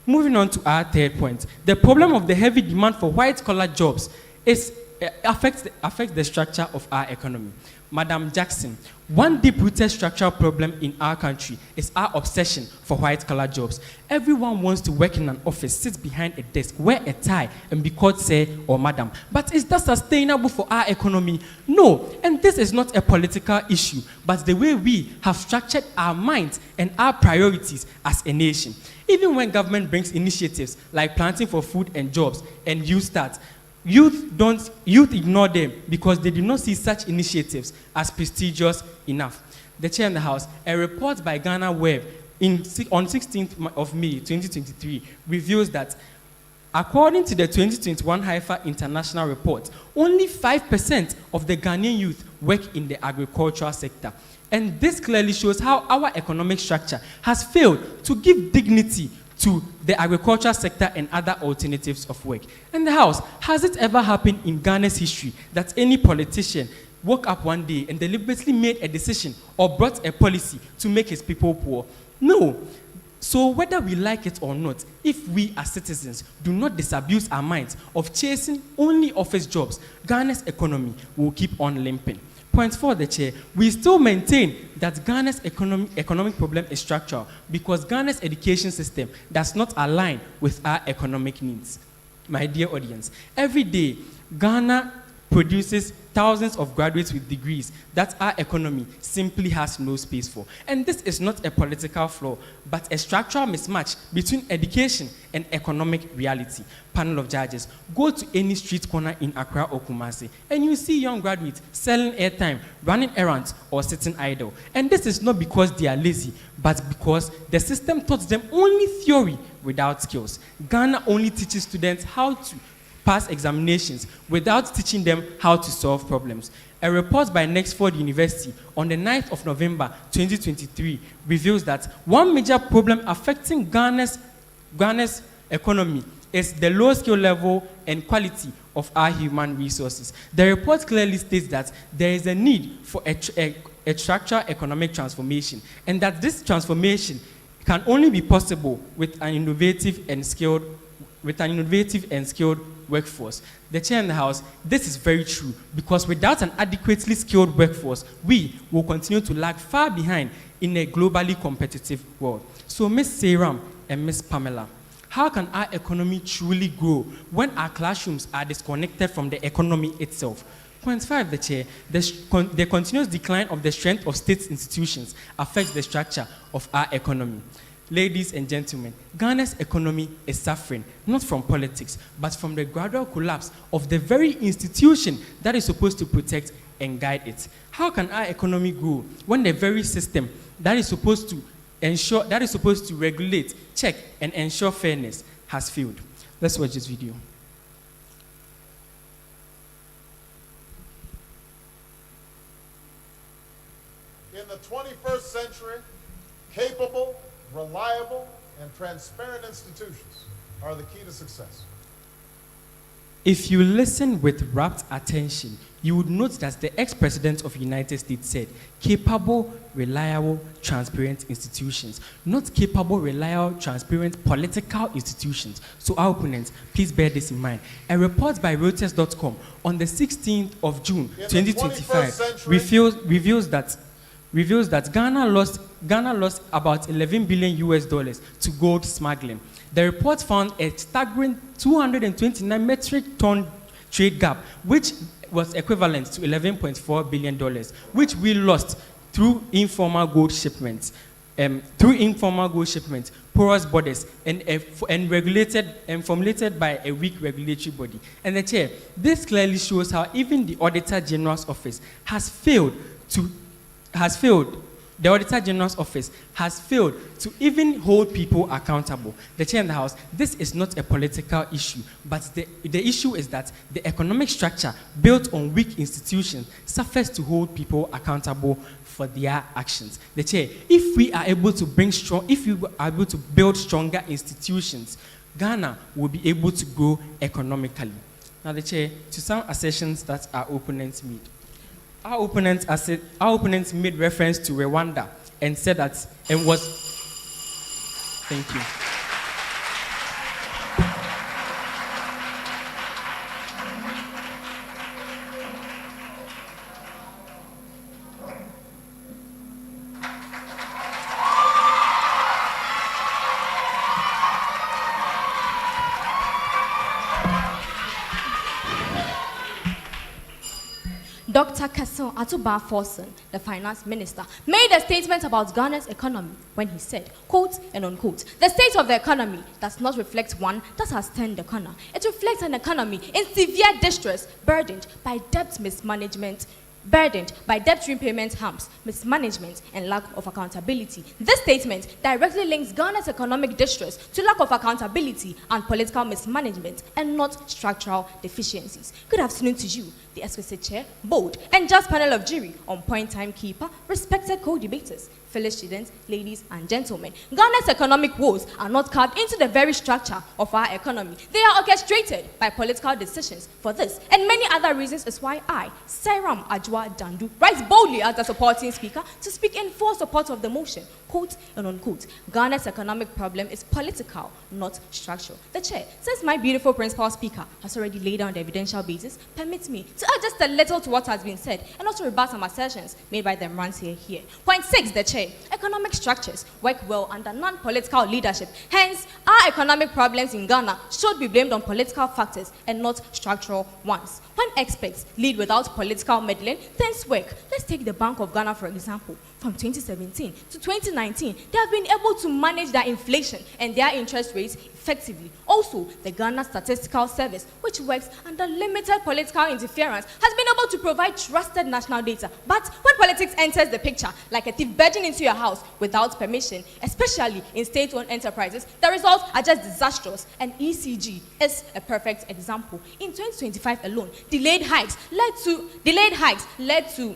Moving on to our third point, the problem of the heavy demand for white-collar jobs affects the structure of our economy. Madam Jackson, one deep-rooted structural problem in our country is our obsession for white-collar jobs. Everyone wants to work in an office, sit behind a desk, wear a tie, and be called sir or madam. But is that sustainable for our economy? No, and this is not a political issue, but the way we have structured our minds and our priorities as a nation. Even when government brings initiatives like planting for food and jobs and youth start, youth ignore them because they do not see such initiatives as prestigious enough. The Chair in the House, a report by Ghana Web on 16th of May 2023 reveals that according to the 2021 Haifa International Report, only 5% of the Ghanaian youth work in the agricultural sector. And this clearly shows how our economic structure has failed to give dignity to the agricultural sector and other alternatives of work. And the House, has it ever happened in Ghana's history that any politician woke up one day and deliberately made a decision or brought a policy to make his people poor? No. So whether we like it or not, if we as citizens do not disabuse our minds of chasing only office jobs, Ghana's economy will keep on limping. Point 4, the Chair, we still maintain that Ghana's economic problem is structural because Ghana's education system does not align with our economic needs. My dear audience, every day, Ghana produces thousands of graduates with degrees that our economy simply has no space for. And this is not a political flaw, but a structural mismatch between education and economic reality. Panel of judges, go to any street corner in Accra or Kumasi, and you see young graduates selling airtime, running errands, or sitting idle. And this is not because they are lazy, but because the system taught them only theory without skills. Ghana only teaches students how to pass examinations without teaching them how to solve problems. A report by Nexford University on the 9th of November 2023 reveals that one major problem affecting Ghana's economy is the low skill level and quality of our human resources. The report clearly states that there is a need for a structural economic transformation, and that this transformation can only be possible with an innovative and skilled workforce. The Chair in the House, this is very true because without an adequately skilled workforce, we will continue to lag far behind in a globally competitive world. So, Ms. Seyram and Ms. Pamela, how can our economy truly grow when our classrooms are disconnected from the economy itself? Point 5, the Chair, the continuous decline of the strength of state institutions affects the structure of our economy. Ladies and gentlemen, Ghana's economy is suffering not from politics, but from the gradual collapse of the very institution that is supposed to protect and guide it. How can our economy grow when the very system that is supposed to regulate, check, and ensure fairness has failed? Let's watch this video. In the 21st century, capable, reliable, and transparent institutions are the key to success. If you listen with rapt attention, you would note that the ex-president of the United States said, capable, reliable, transparent institutions, not capable, reliable, transparent political institutions. So our opponents, please bear this in mind. A report by Reuters.com on the 16th of June, 2025 reveals that Ghana lost about $11 billion to gold smuggling. The report found a staggering 229 metric ton trade gap, which was equivalent to $11.4 billion, which we lost through informal gold shipments, porous borders, and regulated and formulated by a weak regulatory body. And the Chair, this clearly shows how even the Auditor General's office has failed the Auditor General's office has failed to even hold people accountable. The Chair in the House, this is not a political issue, but the issue is that the economic structure built on weak institutions suffers to hold people accountable for their actions. The Chair, if we are able to build stronger institutions, Ghana will be able to grow economically. Now, the Chair, to some assertions that our opponents made. Our opponents made reference to Rwanda and said that and was. Thank you. Dr. Kasson Atuba-Forson, the finance minister, made a statement about Ghana's economy when he said, quote and unquote, the state of the economy does not reflect one that has turned the corner. It reflects an economy in severe distress, burdened by debt repayment harms, mismanagement, and lack of accountability. This statement directly links Ghana's economic distress to lack of accountability and political mismanagement, and not structural deficiencies. Good afternoon to you, the SHS Chair, Board, and just panel of jury, on point timekeeper, respected co-debaters, fellow students, ladies and gentlemen. Ghana's economic woes are not carved into the very structure of our economy. They are orchestrated by political decisions. For this and many other reasons is why I, Sairam Ajwa Dandu, rise boldly as the supporting speaker to speak in full support of the motion, quote and unquote. Ghana's economic problem is political, not structural. The Chair, since my beautiful principal speaker has already laid down the evidential basis, permit me to add just a little to what has been said and also rebut some assertions made by them runs here. Point 6, the Chair. Economic structures work well under non-political leadership. Hence, our economic problems in Ghana should be blamed on political factors and not structural ones. When experts lead without political meddling, things work. Let's take the Bank of Ghana, for example. From 2017 to 2019, they have been able to manage their inflation and their interest rates effectively. Also, the Ghana Statistical Service, which works under limited political interference, has been able to provide trusted national data. But when politics enters the picture, like a thief barging into your house without permission, especially in state-owned enterprises, the results are just disastrous, and ECG is a perfect example. In 2025 alone, delayed hikes led to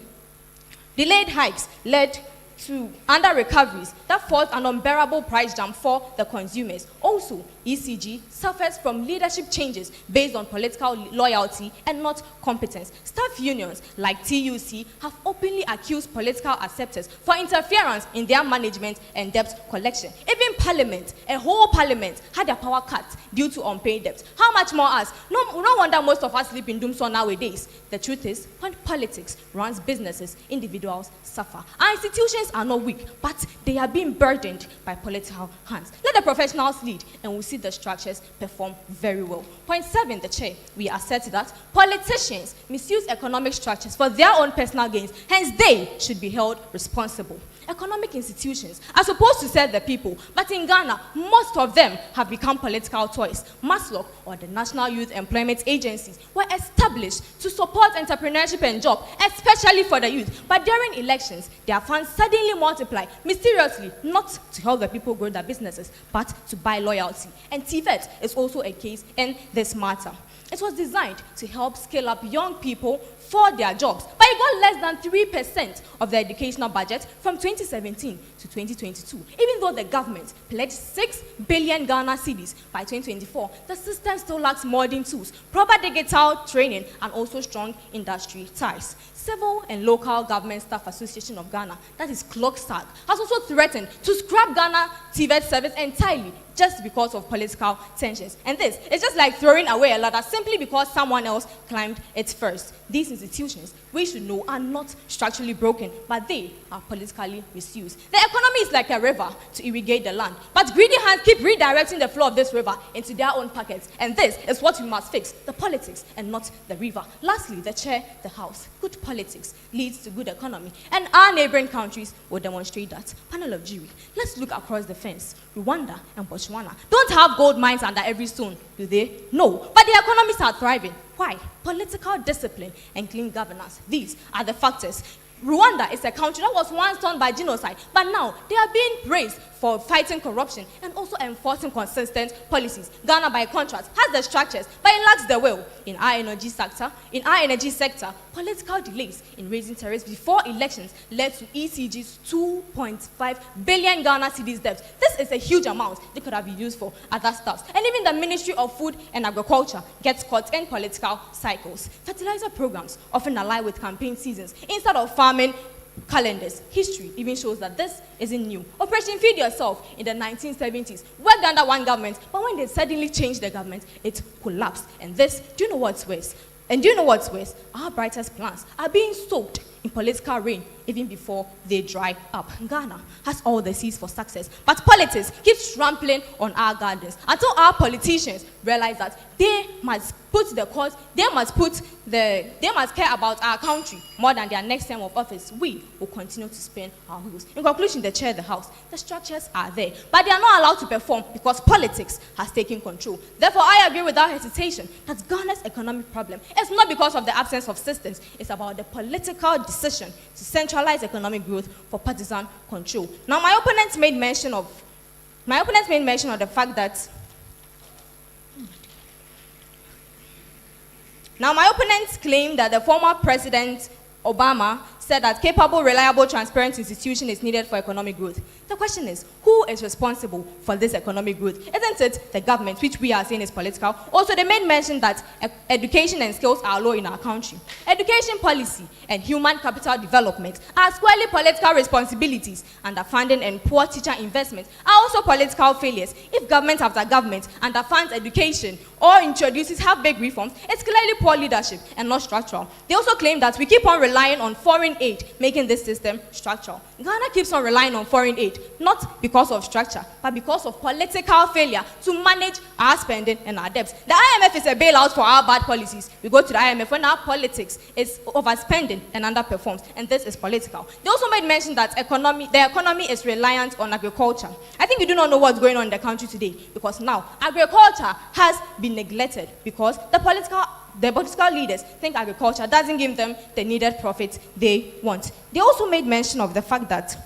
under recoveries that forced an unbearable price jump for the consumers. Also, ECG suffers from leadership changes based on political loyalty and not competence. Staff unions like TUC have openly accused political acceptors for interference in their management and debt collection. Even Parliament, a whole Parliament, had their power cut due to unpaid debt. How much more us? No wonder most of us sleep in doomsday nowadays. The truth is, when politics runs businesses, individuals suffer. Our institutions are not weak, but they are being burdened by political hands. Let the professionals lead, and we'll see the structures perform very well. Point 7, the Chair, we assert that politicians misuse economic structures for their own personal gains, hence they should be held responsible. Economic institutions are supposed to serve the people, but in Ghana, most of them have become political toys. Maslock, or the National Youth Employment Agencies, were established to support entrepreneurship and jobs, especially for the youth. But during elections, their funds suddenly multiply, mysteriously, not to help the people grow their businesses, but to buy loyalty. And TVET is also a case in this matter. It was designed to help scale up young people for their jobs, but it got less than 3% of the educational budget from 2017 to 2022. Even though the government pledged 6 billion Ghana cedis by 2024, the system still lacks modern tools, proper digital training, and also strong industry ties. Civil and Local Government Staff Association of Ghana, that is CLOGSTAG, has also threatened to scrap Ghana TVET service entirely just because of political tensions. And this is just like throwing away a ladder simply because someone else climbed it first. These institutions, we should know, are not structurally broken, but they are politically misused. The economy is like a river to irrigate the land, but greedy hands keep redirecting the flow of this river into their own pockets. And this is what we must fix, the politics and not the river. Lastly, the Chair, the House. Good politics leads to good economy, and our neighboring countries will demonstrate that. Panel of jury, let's look across the fence. Rwanda and Botswana don't have gold mines under every stone, do they? No, but their economies are thriving. Why? Political discipline and clean governance. These are the factors. Rwanda is a country that was once torn by genocide, but now they are being praised for fighting corruption and also enforcing consistent policies. Ghana, by contrast, has the structures, but it lacks the will. In our energy sector, political delays in raising tariffs before elections led to ECG's 2.5 billion Ghana cedis debt. This is a huge amount they could have been used for other stuff. And even the Ministry of Food and Agriculture gets caught in political cycles. Fertilizer programs often align with campaign seasons instead of farming calendars. History even shows that this isn't new. Operation Feed Yourself in the 1970s worked under one government, but when they suddenly changed the government, it collapsed. And this, do you know what's worse? Our brightest plans are being soaked in political rain even before they dry up. Ghana has all the seeds for success, but politics keeps trampling on our gardens until our politicians realize that they must care about our country more than their next term of office. We will continue to spin our wheels. In conclusion, the chair, the house, the structures are there, but they are not allowed to perform because politics has taken control. Therefore, I agree without hesitation that Ghana's economic problem is not because of the absence of systems. It's about the political decision to centralize economic growth for partisan control. Now, my opponents made mention of the fact that my opponents claim that the former President Obama said that capable, reliable, transparent institution is needed for economic growth. The question is, who is responsible for this economic growth? Isn't it the government, which we are saying is political? Also, they made mention that education and skills are low in our country. Education policy and human capital development are squarely political responsibilities, and underfunding and poor teacher investment are also political failures. If government after government underfunds education or introduces half-baked reforms, it's clearly poor leadership and not structural. They also claim that we keep on relying on foreign aid, making this system structural. Ghana keeps on relying on foreign aid, not because of structure, but because of political failure to manage our spending and our debts. The IMF is a bailout for our bad policies. We go to the IMF when our politics is overspending and underperforms, and this is political. They also made mention that the economy is reliant on agriculture. I think you do not know what's going on in the country today, because now agriculture has been neglected because the political leaders think agriculture doesn't give them the needed profit they want. They also made mention of the fact that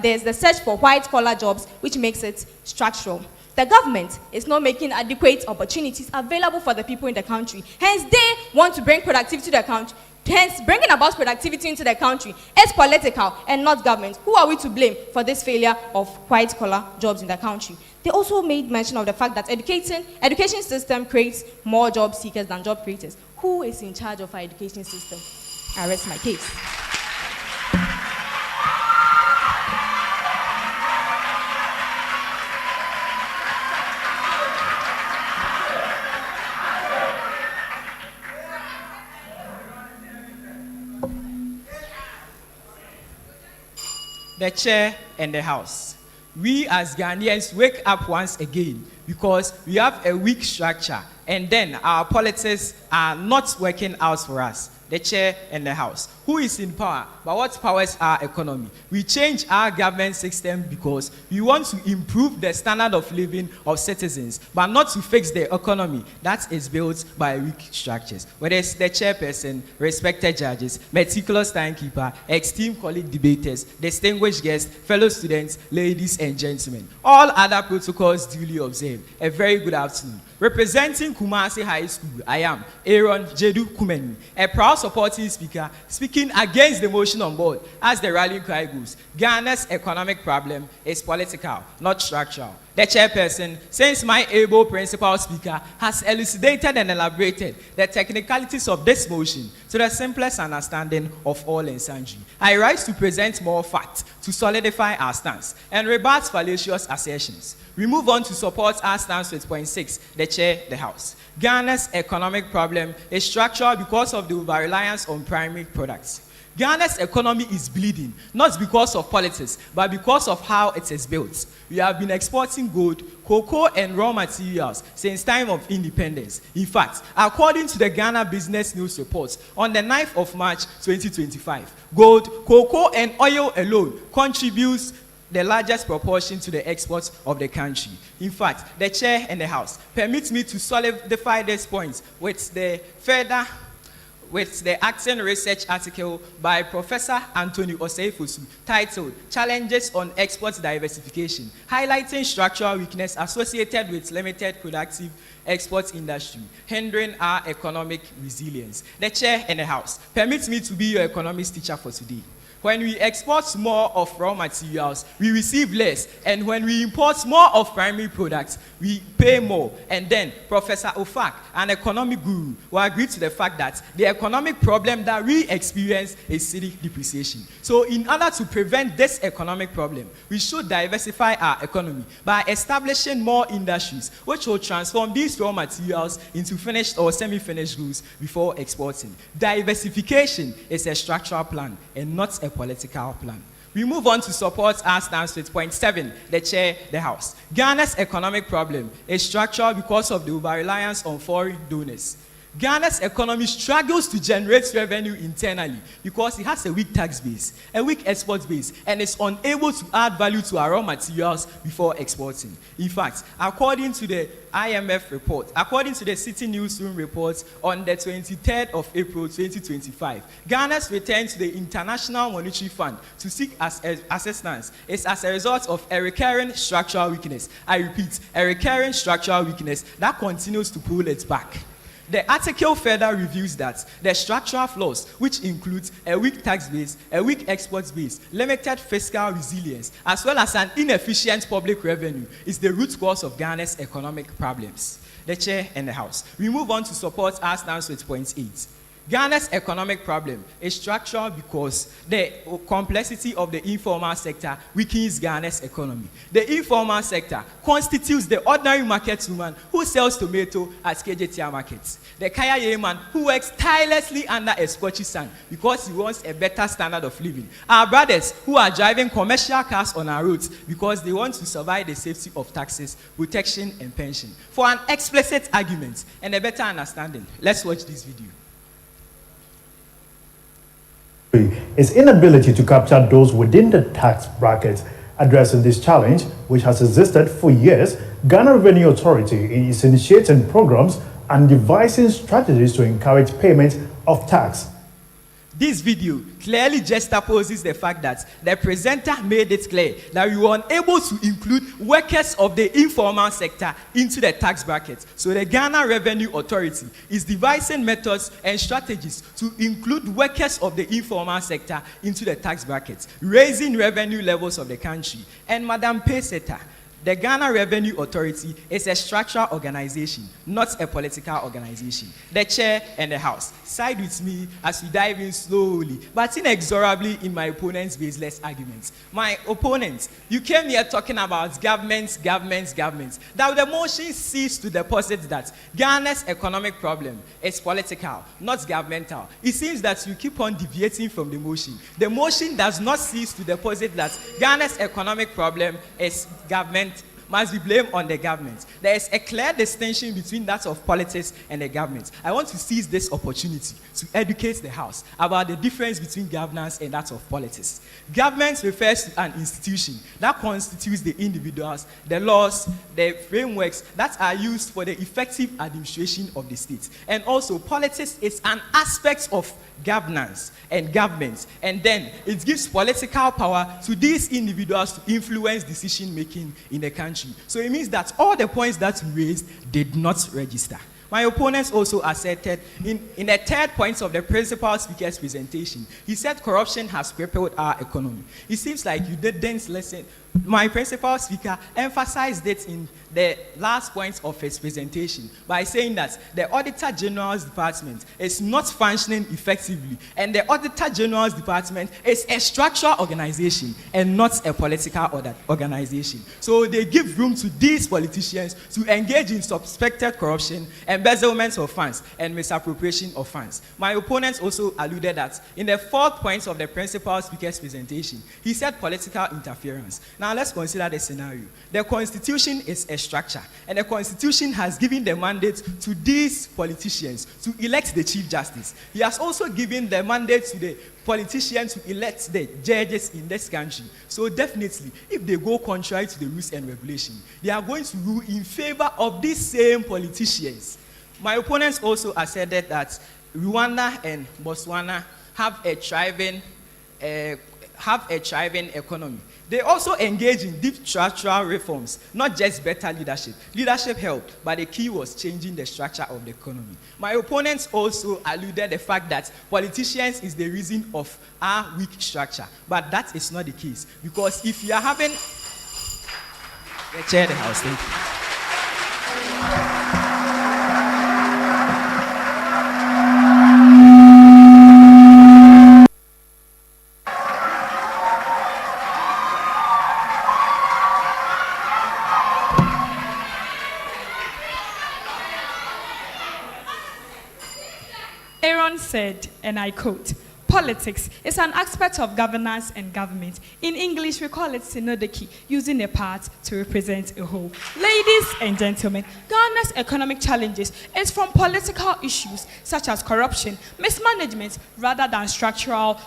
there is the search for white-collar jobs, which makes it structural. The government is not making adequate opportunities available for the people in the country. Hence, they want to bring productivity to the country. Hence, bringing about productivity into the country is political and not government. Who are we to blame for this failure of white-collar jobs in the country? They also made mention of the fact that education system creates more job seekers than job creators. Who is in charge of our education system? I rest my case. The chair and the house. We as Ghanaians wake up once again because we have a weak structure and then our politics are not working out for us. The chair and the house. Who is in power? But what powers our economy? We change our government system because we want to improve the standard of living of citizens, but not to fix the economy that is built by weak structures. Whether it's the chairperson, respected judges, meticulous timekeeper, esteemed colleague debaters, distinguished guests, fellow students, ladies and gentlemen. All other protocols duly observed. A very good afternoon. Representing Kumasi High School, I am Aaron Jedu Kumeni, a proud supporting speaker, speaking against the motion on board. As the rallying cry goes, Ghana's economic problem is political, not structural. The chairperson, since my able principal speaker has elucidated and elaborated the technicalities of this motion to the simplest understanding of all and sundry, I rise to present more facts to solidify our stance and rebut fallacious assertions. We move on to support our stance with point 6, the chair, the house. Ghana's economic problem is structural because of the over-reliance on primary products. Ghana's economy is bleeding, not because of politics, but because of how it is built. We have been exporting gold, cocoa, and raw materials since time of independence. In fact, according to the Ghana Business News report, on the 9th of March 2025, gold, cocoa, and oil alone contributes the largest proportion to the exports of the country. In fact, the chair and the house permit me to solidify this point with the further with the Acting Research article by Professor Anthony Oseifosu titled Challenges on Export Diversification, highlighting structural weakness associated with limited productive export industry, hindering our economic resilience. The chair and the house, permit me to be your economics teacher for today. When we export more of raw materials, we receive less. And when we import more of primary products, we pay more. And then Professor Ofak, an economic guru, will agree to the fact that the economic problem that we experience is cedi depreciation. So in order to prevent this economic problem, we should diversify our economy by establishing more industries which will transform these raw materials into finished or semi-finished goods before exporting. Diversification is a structural plan and not a political plan. We move on to support our stance with point 7, the chair, the house. Ghana's economic problem is structural because of the over-reliance on foreign donors. Ghana's economy struggles to generate revenue internally because it has a weak tax base, a weak export base, and is unable to add value to our raw materials before exporting. In fact, according to the IMF report, according to the City Newsroom report on the 23rd of April 2025, Ghana's return to the International Monetary Fund to seek assistance is as a result of a recurring structural weakness. I repeat, a recurring structural weakness that continues to pull it back. The article further reveals that the structural flaws, which includes a weak tax base, a weak export base, limited fiscal resilience, as well as an inefficient public revenue, is the root cause of Ghana's economic problems. The chair and the house. We move on to support our stance with point 8. Ghana's economic problem is structural because the complexity of the informal sector weakens Ghana's economy. The informal sector constitutes the ordinary market woman who sells tomato at KJTR markets. The Kaya Yeman who works tirelessly under a scorchy sun because he wants a better standard of living. Our brothers who are driving commercial cars on our roads because they want to survive the safety of taxes, protection, and pension. For an explicit argument and a better understanding, let's watch this video. Its inability to capture those within the tax bracket. Addressing this challenge, which has existed for years, Ghana Revenue Authority is initiating programs and devising strategies to encourage payment of tax. This video clearly juxtaposes the fact that the presenter made it clear that we were unable to include workers of the informal sector into the tax bracket. So the Ghana Revenue Authority is devising methods and strategies to include workers of the informal sector into the tax bracket, raising revenue levels of the country. And Madam Peseta, the Ghana Revenue Authority is a structural organization, not a political organization. The chair and the house. Side with me as we dive in slowly, but inexorably in my opponent's baseless arguments. My opponent, you came here talking about governments. That the motion seeks to deposit that Ghana's economic problem is political, not governmental. It seems that you keep on deviating from the motion. The motion does not cease to deposit that Ghana's economic problem is government, must be blamed on the government. There is a clear distinction between that of politics and the government. I want to seize this opportunity to educate the House about the difference between governance and that of politics. Government refers to an institution that constitutes the individuals, the laws, the frameworks that are used for the effective administration of the state. And also, politics is an aspect of governance and government, and then it gives political power to these individuals to influence decision making in the country. So it means that all the points that we raised did not register. My opponents also asserted in the third point of the principal speaker's presentation, he said corruption has crippled our economy. It seems like you didn't listen. My principal speaker emphasized it in the last point of his presentation by saying that the Auditor General's Department is not functioning effectively, and the Auditor General's Department is a structural organization and not a political organization. So they give room to these politicians to engage in suspected corruption, embezzlement of funds, and misappropriation of funds. My opponents also alluded that in the fourth point of the principal speaker's presentation, he said political interference. Now let's consider the scenario. The Constitution is a structure, and the Constitution has given the mandate to these politicians to elect the Chief Justice. He has also given the mandate to the politicians to elect the judges in this country. So definitely, if they go contrary to the rules and regulations, they are going to rule in favor of these same politicians. My opponents also asserted that Rwanda and Botswana have a thriving economy. They also engage in deep structural reforms, not just better leadership. Leadership helped, but the key was changing the structure of the economy. My opponents also alluded the fact that politicians is the reason of our weak structure, but that is not the case. Because if you are having... The chair of the house, thank you. Said, and I quote, "Politics is an aspect of governance and government. In English, we call it synodicity, using a part to represent a whole." Ladies and gentlemen, Ghana's economic challenges is from political issues such as corruption, mismanagement, rather than structural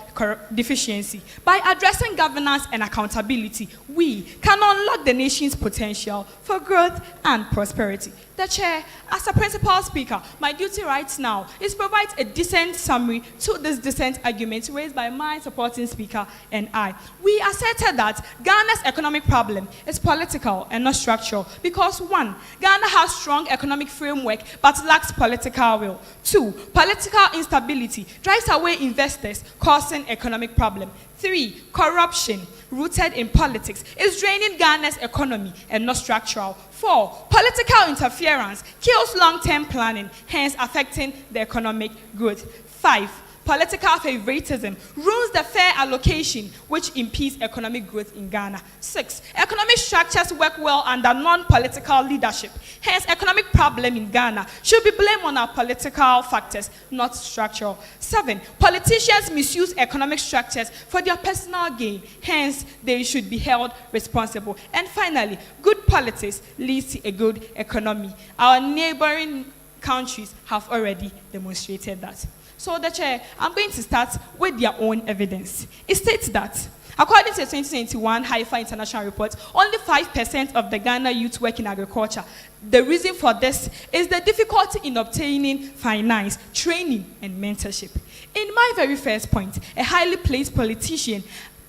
deficiency. By addressing governance and accountability, we can unlock the nation's potential for growth and prosperity. The chair, as a principal speaker, my duty right now is provide a decent summary to this dissent argument raised by my supporting speaker and I. We asserted that Ghana's economic problem is political and not structural because 1, Ghana has strong economic framework but lacks political will. 2, political instability drives away investors, causing economic problem. 3, corruption rooted in politics is draining Ghana's economy and not structural. 4, political interference kills long-term planning, hence affecting the economic growth. 5, political favoritism ruins the fair allocation, which impedes economic growth in Ghana. 6, economic structures work well under non-political leadership. Hence, economic problem in Ghana should be blamed on our political factors, not structural. 7, politicians misuse economic structures for their personal gain. Hence, they should be held responsible. And finally, good politics leads to a good economy. Our neighboring countries have already demonstrated that. So the chair, I'm going to start with their own evidence. It states that, according to the 2021 Haifa International Report, only 5% of the Ghana youth work in agriculture. The reason for this is the difficulty in obtaining finance, training, and mentorship. In my very first point, a highly placed politician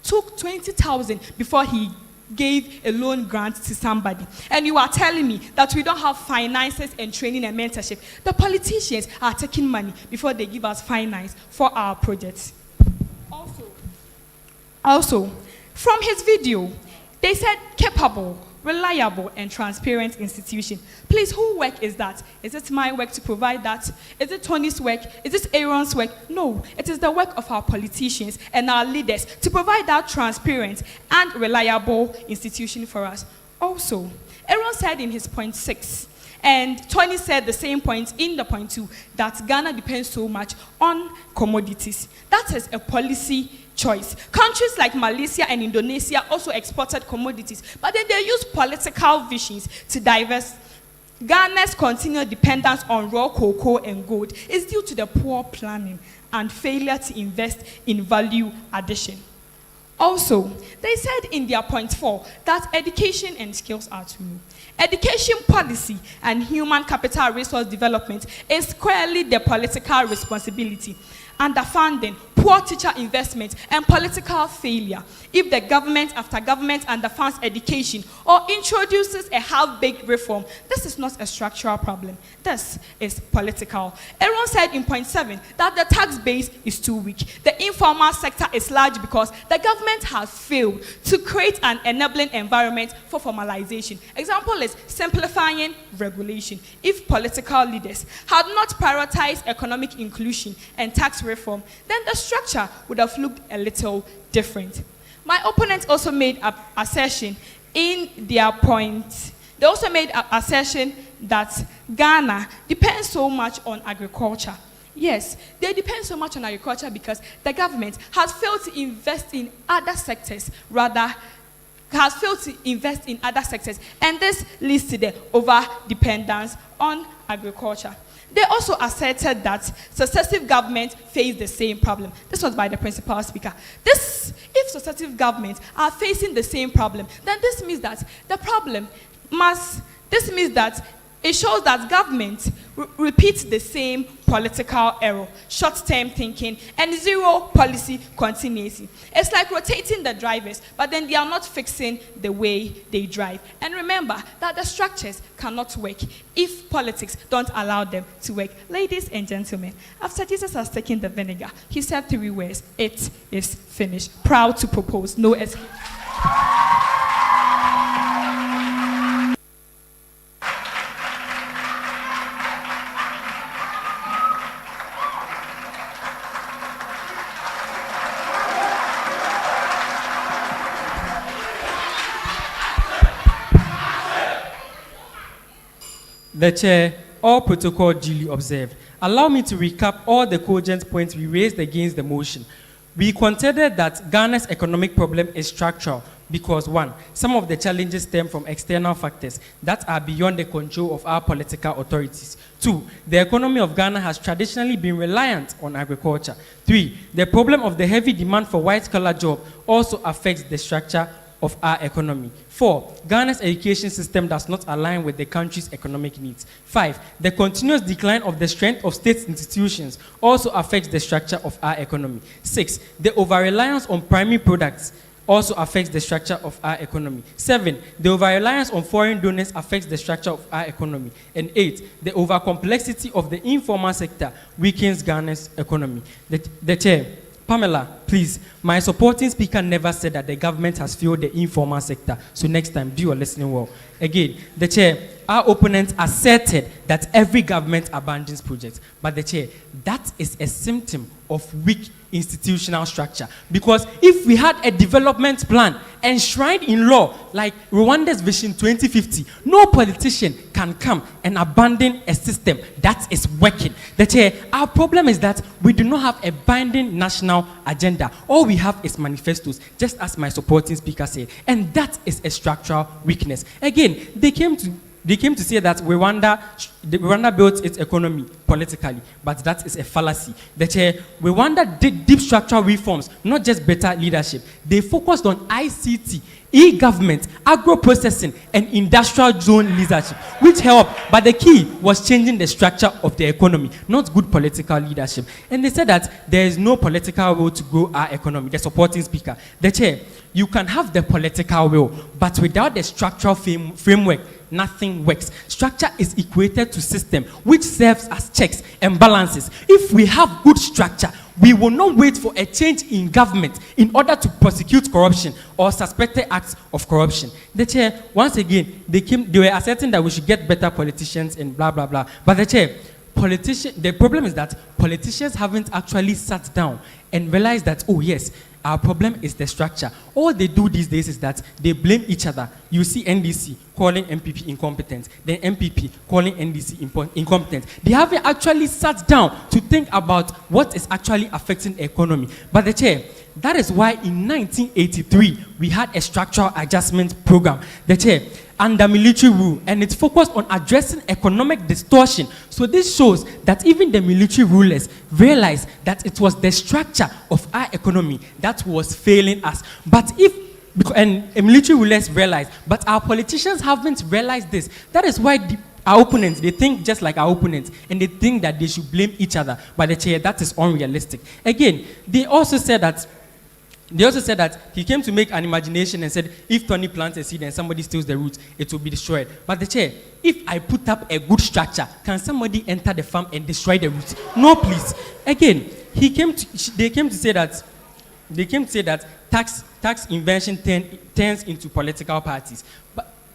took 20,000 before he gave a loan grant to somebody, and you are telling me that we don't have finances and training and mentorship. The politicians are taking money before they give us finance for our projects. Also, from his video, they said capable, reliable, and transparent institution. Please, whose work is that? Is it my work to provide that? Is it Tony's work? Is it Aaron's work? No, it is the work of our politicians and our leaders to provide that transparent and reliable institution for us. Also, Aaron said in his point 6, and Tony said the same point in the point 2, that Ghana depends so much on commodities. That is a policy choice. Countries like Malaysia and Indonesia also exported commodities, but then they use political visions to divest. Ghana's continued dependence on raw cocoa and gold is due to the poor planning and failure to invest in value addition. Also, they said in their point 4 that education and skills are too low. Education policy and human capital resource development is squarely the political responsibility. Underfunding, poor teacher investment, and political failure. If the government after government underfunds education or introduces a half-baked reform, this is not a structural problem. This is political. Aaron said in point 7 that the tax base is too weak. The informal sector is large because the government has failed to create an enabling environment for formalization. Example is simplifying regulation. If political leaders had not prioritized economic inclusion and tax reform, then the structure would have looked a little different. My opponents also made an assertion in their point. They also made an assertion that Ghana depends so much on agriculture. Yes, they depend so much on agriculture because the government has failed to invest in other sectors, and this leads to the over-dependence on agriculture. They also asserted that successive governments face the same problem. This was by the principal speaker. If successive governments are facing the same problem, then this means that It shows that government repeats the same political error, short-term thinking, and zero policy continuity. It's like rotating the drivers, but then they are not fixing the way they drive. And remember that the structures cannot work if politics don't allow them to work. Ladies and gentlemen, after Jesus has taken the vinegar, he said 3 words: it is finished. Proud to propose, no escape. The Chair, all protocol duly observed. Allow me to recap all the cogent points we raised against the motion. We contended that Ghana's economic problem is structural because, 1, some of the challenges stem from external factors that are beyond the control of our political authorities. 2, the economy of Ghana has traditionally been reliant on agriculture. 3, the problem of the heavy demand for white-collar jobs also affects the structure of our economy. 4, Ghana's education system does not align with the country's economic needs. 5, the continuous decline of the strength of state institutions also affects the structure of our economy. 6, the over-reliance on primary products also affects the structure of our economy. 7, the over-reliance on foreign donors affects the structure of our economy. And 8, the over-complexity of the informal sector weakens Ghana's economy. The Chair, Pamela, please, my supporting speaker never said that the government has failed the informal sector. So next time, do your listening well. Again, the Chair, our opponents asserted that every government abandons projects. But the Chair, that is a symptom of weak institutional structure. Because if we had a development plan enshrined in law, like Rwanda's Vision 2050, no politician can come and abandon a system that is working. The Chair, our problem is that we do not have a binding national agenda. All we have is manifestos, just as my supporting speaker said. And that is a structural weakness. Again, they came to say that Rwanda built its economy politically, but that is a fallacy. The Chair, Rwanda did deep structural reforms, not just better leadership. They focused on ICT, e-government, agro-processing, and industrial zone leadership, which helped, but the key was changing the structure of the economy, not good political leadership. And they said that there is no political will to grow our economy, the supporting speaker. The Chair, you can have the political will, but without the structural framework, nothing works. Structure is equated to system, which serves as checks and balances. If we have good structure, we will not wait for a change in government in order to prosecute corruption or suspected acts of corruption. The Chair, once again, they were asserting that we should get better politicians and blah, blah, blah. But the Chair, the problem is that politicians haven't actually sat down and realized that, oh yes, our problem is the structure. All they do these days is that they blame each other. You see NDC calling MPP incompetent, then MPP calling NDC incompetent. They haven't actually sat down to think about what is actually affecting the economy. But the Chair, that is why in 1983, we had a structural adjustment program. The Chair, under military rule, and it focused on addressing economic distortion. So this shows that even the military rulers realized that it was the structure of our economy that was failing us. And military rulers realized, but our politicians haven't realized this. That is why our opponents, they think just like our opponents, and they think that they should blame each other. But the Chair, that is unrealistic. Again, they also said that he came to make an imagination and said, if Tony plants a seed and somebody steals the roots, it will be destroyed. But the Chair, if I put up a good structure, can somebody enter the farm and destroy the roots? No, please. Again, they came to say that tax invention turns into political parties.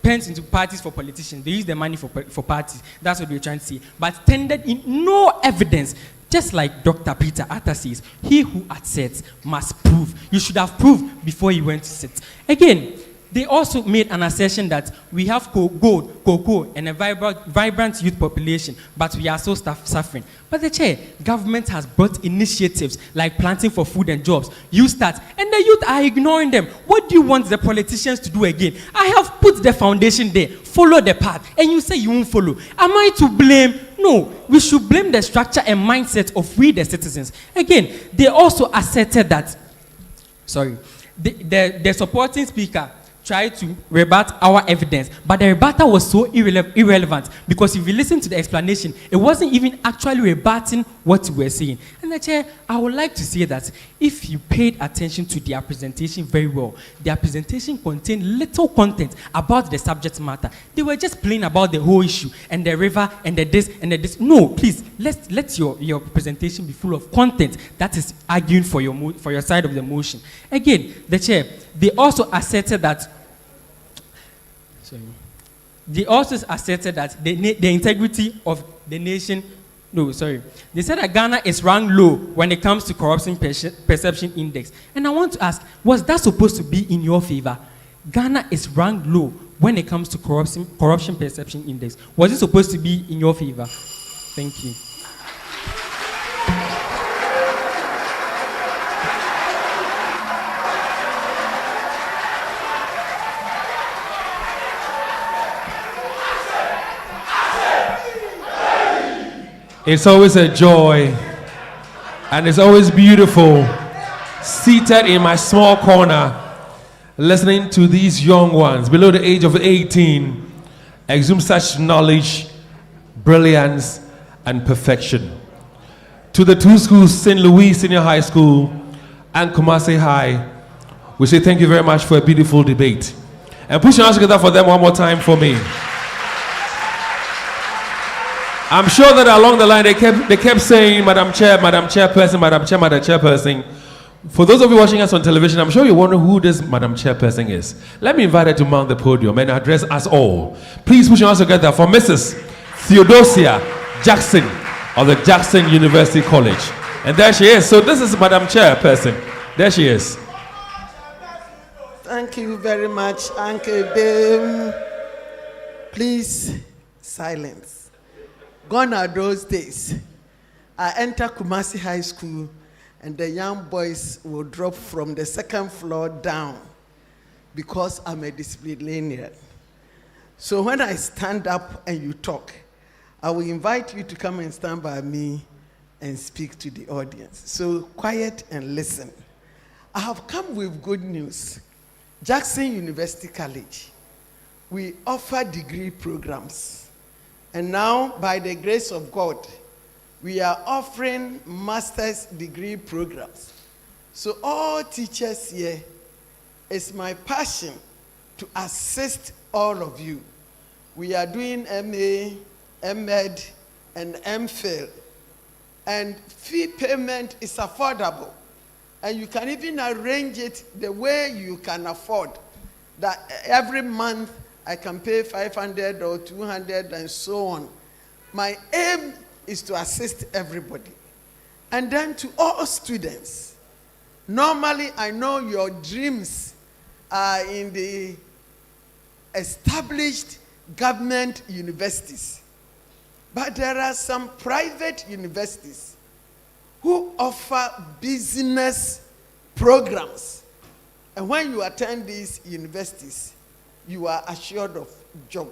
Turns into parties for politicians. They use the money for parties. That's what they're trying to say. But tendered in no evidence. Just like Dr. Peter Atta says, he who asserts must prove. You should have proved before you went to sit. Again, they also made an assertion that we have gold, cocoa, and a vibrant youth population, but we are so suffering. But the Chair, government has brought initiatives like planting for food and jobs. You start, and the youth are ignoring them. What do you want the politicians to do again? I have put the foundation there. Follow the path, and you say you won't follow. Am I to blame? No, we should blame the structure and mindset of we the citizens. Again, they also asserted that, the supporting speaker tried to rebut our evidence, but the rebuttal was so irrelevant because if you listen to the explanation, it wasn't even actually rebutting what we were saying. And the chair, I would like to say that if you paid attention to their presentation very well, their presentation contained little content about the subject matter. They were just playing about the whole issue and the river and the this and the this. No, please, let your presentation be full of content that is arguing for your side of the motion. Again, the chair, they also asserted that the integrity of the nation. No, sorry. They said that Ghana is ranked low when it comes to corruption perception index. And I want to ask, was that supposed to be in your favor? Ghana is ranked low when it comes to corruption perception index. Was it supposed to be in your favor? Thank you. It's always a joy and it's always beautiful seated in my small corner listening to these young ones below the age of 18 exhume such knowledge, brilliance, and perfection. To the two schools, St. Louis Senior High School and Kumasi High, we say thank you very much for a beautiful debate. And push your hands together for them one more time for me. I'm sure that along the line they kept saying, Madam Chair, Madam Chairperson, Madam Chair, Madam Chairperson. For those of you watching us on television, I'm sure you wonder who this Madam Chairperson is. Let me invite her to mount the podium and address us all. Please put your hands together for Mrs. Theodosia Jackson of the Jackson University College. And there she is. So this is Madam Chairperson. There she is. Thank you very much, Uncle Dave. Please, silence. Gone are those days. I enter Kumasi High School and the young boys will drop from the second floor down because I'm a disciplinarian. So when I stand up and you talk, I will invite you to come and stand by me and speak to the audience. So quiet and listen. I have come with good news. Jackson University College, we offer degree programs. And now, by the grace of God, we are offering master's degree programs. So all teachers here, it's my passion to assist all of you. We are doing MA, MEd, and MPhil. And fee payment is affordable. And you can even arrange it the way you can afford. That every month, I can pay 500 or 200 and so on. My aim is to assist everybody. And then to all students. Normally, I know your dreams are in the established government universities. But there are some private universities who offer business programs. And when you attend these universities, you are assured of job.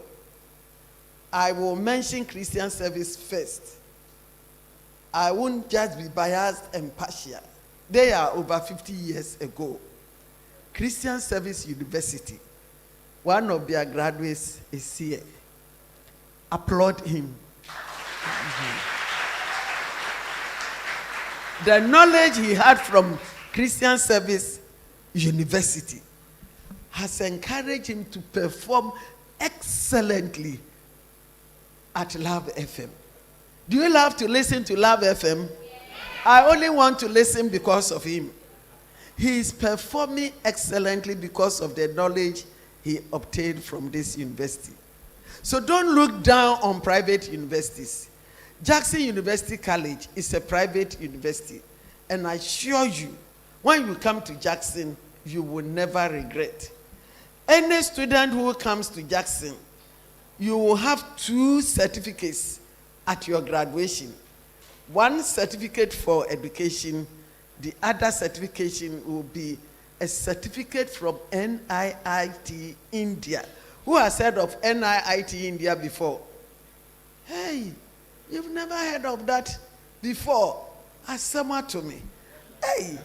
I will mention Christian Service first. I won't just be biased and partial. They are over 50 years ago. Christian Service University, one of their graduates is here. Applaud him. The knowledge he had from Christian Service University has encouraged him to perform excellently at Love FM. Do you love to listen to Love FM? I only want to listen because of him. He is performing excellently because of the knowledge he obtained from this university. So don't look down on private universities. Jackson University College is a private university. And I assure you, when you come to Jackson, you will never regret. Any student who comes to Jackson, you will have 2 certificates at your graduation. One certificate for education, the other certification will be a certificate from NIIT India. Who has heard of NIIT India before? Hey, you've never heard of that before. Ask someone to me. Hey,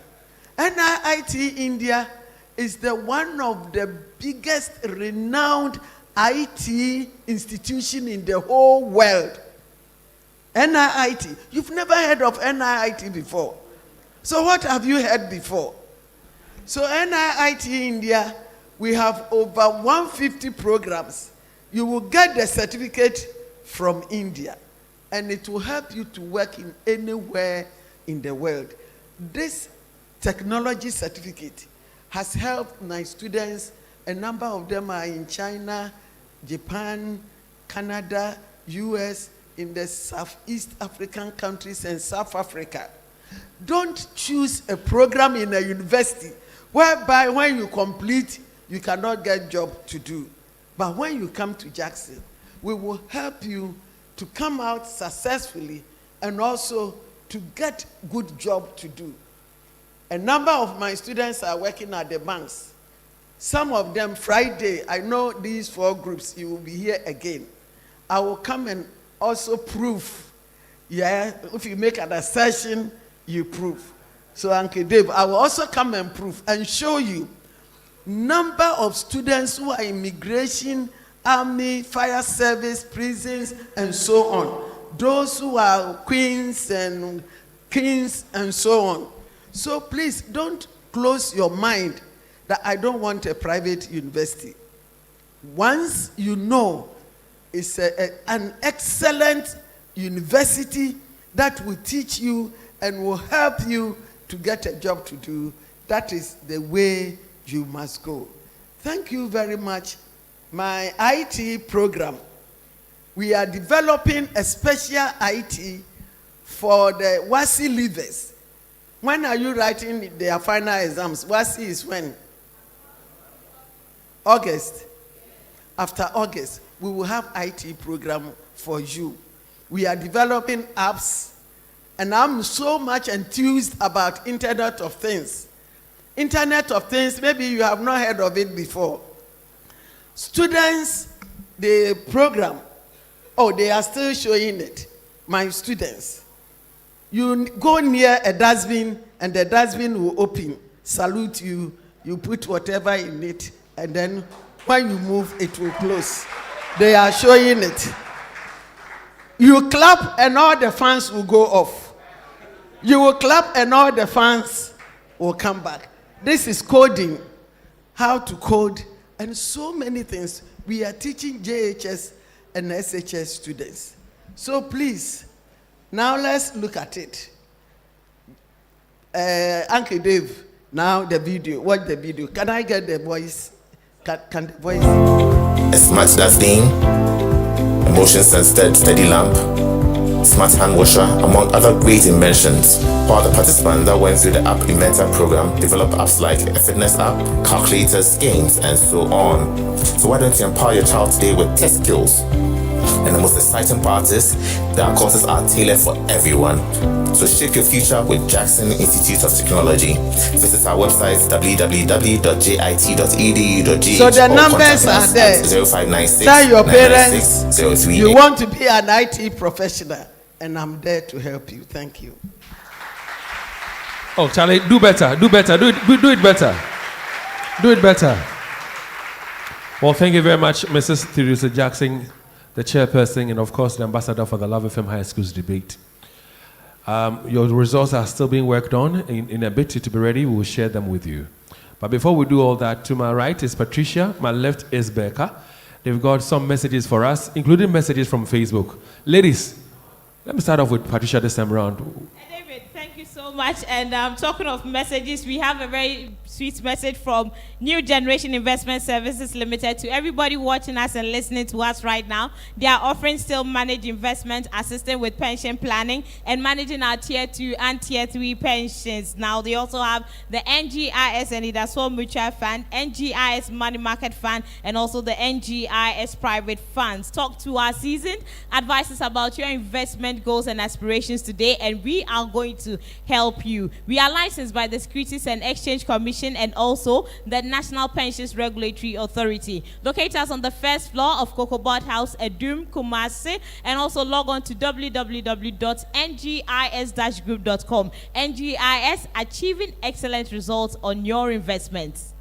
NIIT India is the one of the biggest renowned IT institution in the whole world. NIIT. You've never heard of NIIT before. So what have you heard before? So NIIT India, we have over 150 programs. You will get the certificate from India, and it will help you to work in anywhere in the world. This technology certificate has helped my students. A number of them are in China, Japan, Canada, US, in the Southeast African countries and South Africa. Don't choose a program in a university whereby when you complete, you cannot get job to do. But when you come to Jackson, we will help you to come out successfully and also to get good job to do. A number of my students are working at the banks. Some of them Friday, I know these 4 groups, you will be here again. I will come and also prove. Yeah, if you make an assertion, you prove. So Uncle Dave, I will also come and prove and show you number of students who are immigration, army, fire service, prisons, and so on. Those who are queens and kings and so on. So please don't close your mind that I don't want a private university. Once you know it's an excellent university that will teach you and will help you to get a job to do, that is the way you must go. Thank you very much. My IT program, we are developing a special IT for the WASI leavers. When are you writing their final exams? WASI is when? August. After August, we will have IT program for you. We are developing apps, and I'm so much enthused about Internet of Things. Internet of Things, maybe you have not heard of it before. Students, the program, they are still showing it. My students, you go near a dustbin and the dustbin will open, salute you, you put whatever in it, and then when you move, it will close. They are showing it. You clap and all the fans will go off. You will clap and all the fans will come back. This is coding, how to code, and so many things. We are teaching JHS and SHS students. So please, now let's look at it. Uncle Dave, now the video. Watch the video. Can I get the voice? Can the voice? A smart dustbin, a motion-sensed steady lamp, smart hand washer, among other great inventions. While the participants that went through the app inventor program developed apps like a fitness app, calculators, games, and so on. So why don't you empower your child today with tech skills? And the most exciting part is that our courses are tailored for everyone. So shape your future with Jackson Institute of Technology. Visit our website www.jit.edu.gh. So the numbers are there. 0596 Tell your parents 996 you want to be an IT professional, and I'm there to help you. Thank you. Oh, Charlie, do better. Do better. Do it better. Do it better. Well, thank you very much, Mrs. Theresa Jackson, the chairperson, and of course the ambassador for the Love FM High Schools debate. Your results are still being worked on. In a bit to be ready, we will share them with you. But before we do all that, to my right is Patricia, my left is Becca. They've got some messages for us, including messages from Facebook. Ladies, let me start off with Patricia this time around. David, thank you so much. And talking of messages, we have a very sweet message from New Generation Investment Services Limited to everybody watching us and listening to us right now. They are offering still managed investment, assisting with pension planning, and managing our Tier 2 and Tier 3 pensions. Now, they also have the NGIS and Idasol Mutual Fund, NGIS Money Market Fund, and also the NGIS Private Funds. Talk to our seasoned advisors about your investment goals and aspirations today, and we are going to help you. We are licensed by the Securities and Exchange Commission and also the National Pensions Regulatory Authority. Locate us on the first floor of Cocobot House, Edum, Kumasi, and also log on to www.ngis-group.com. NGIS, achieving excellent results on your investments.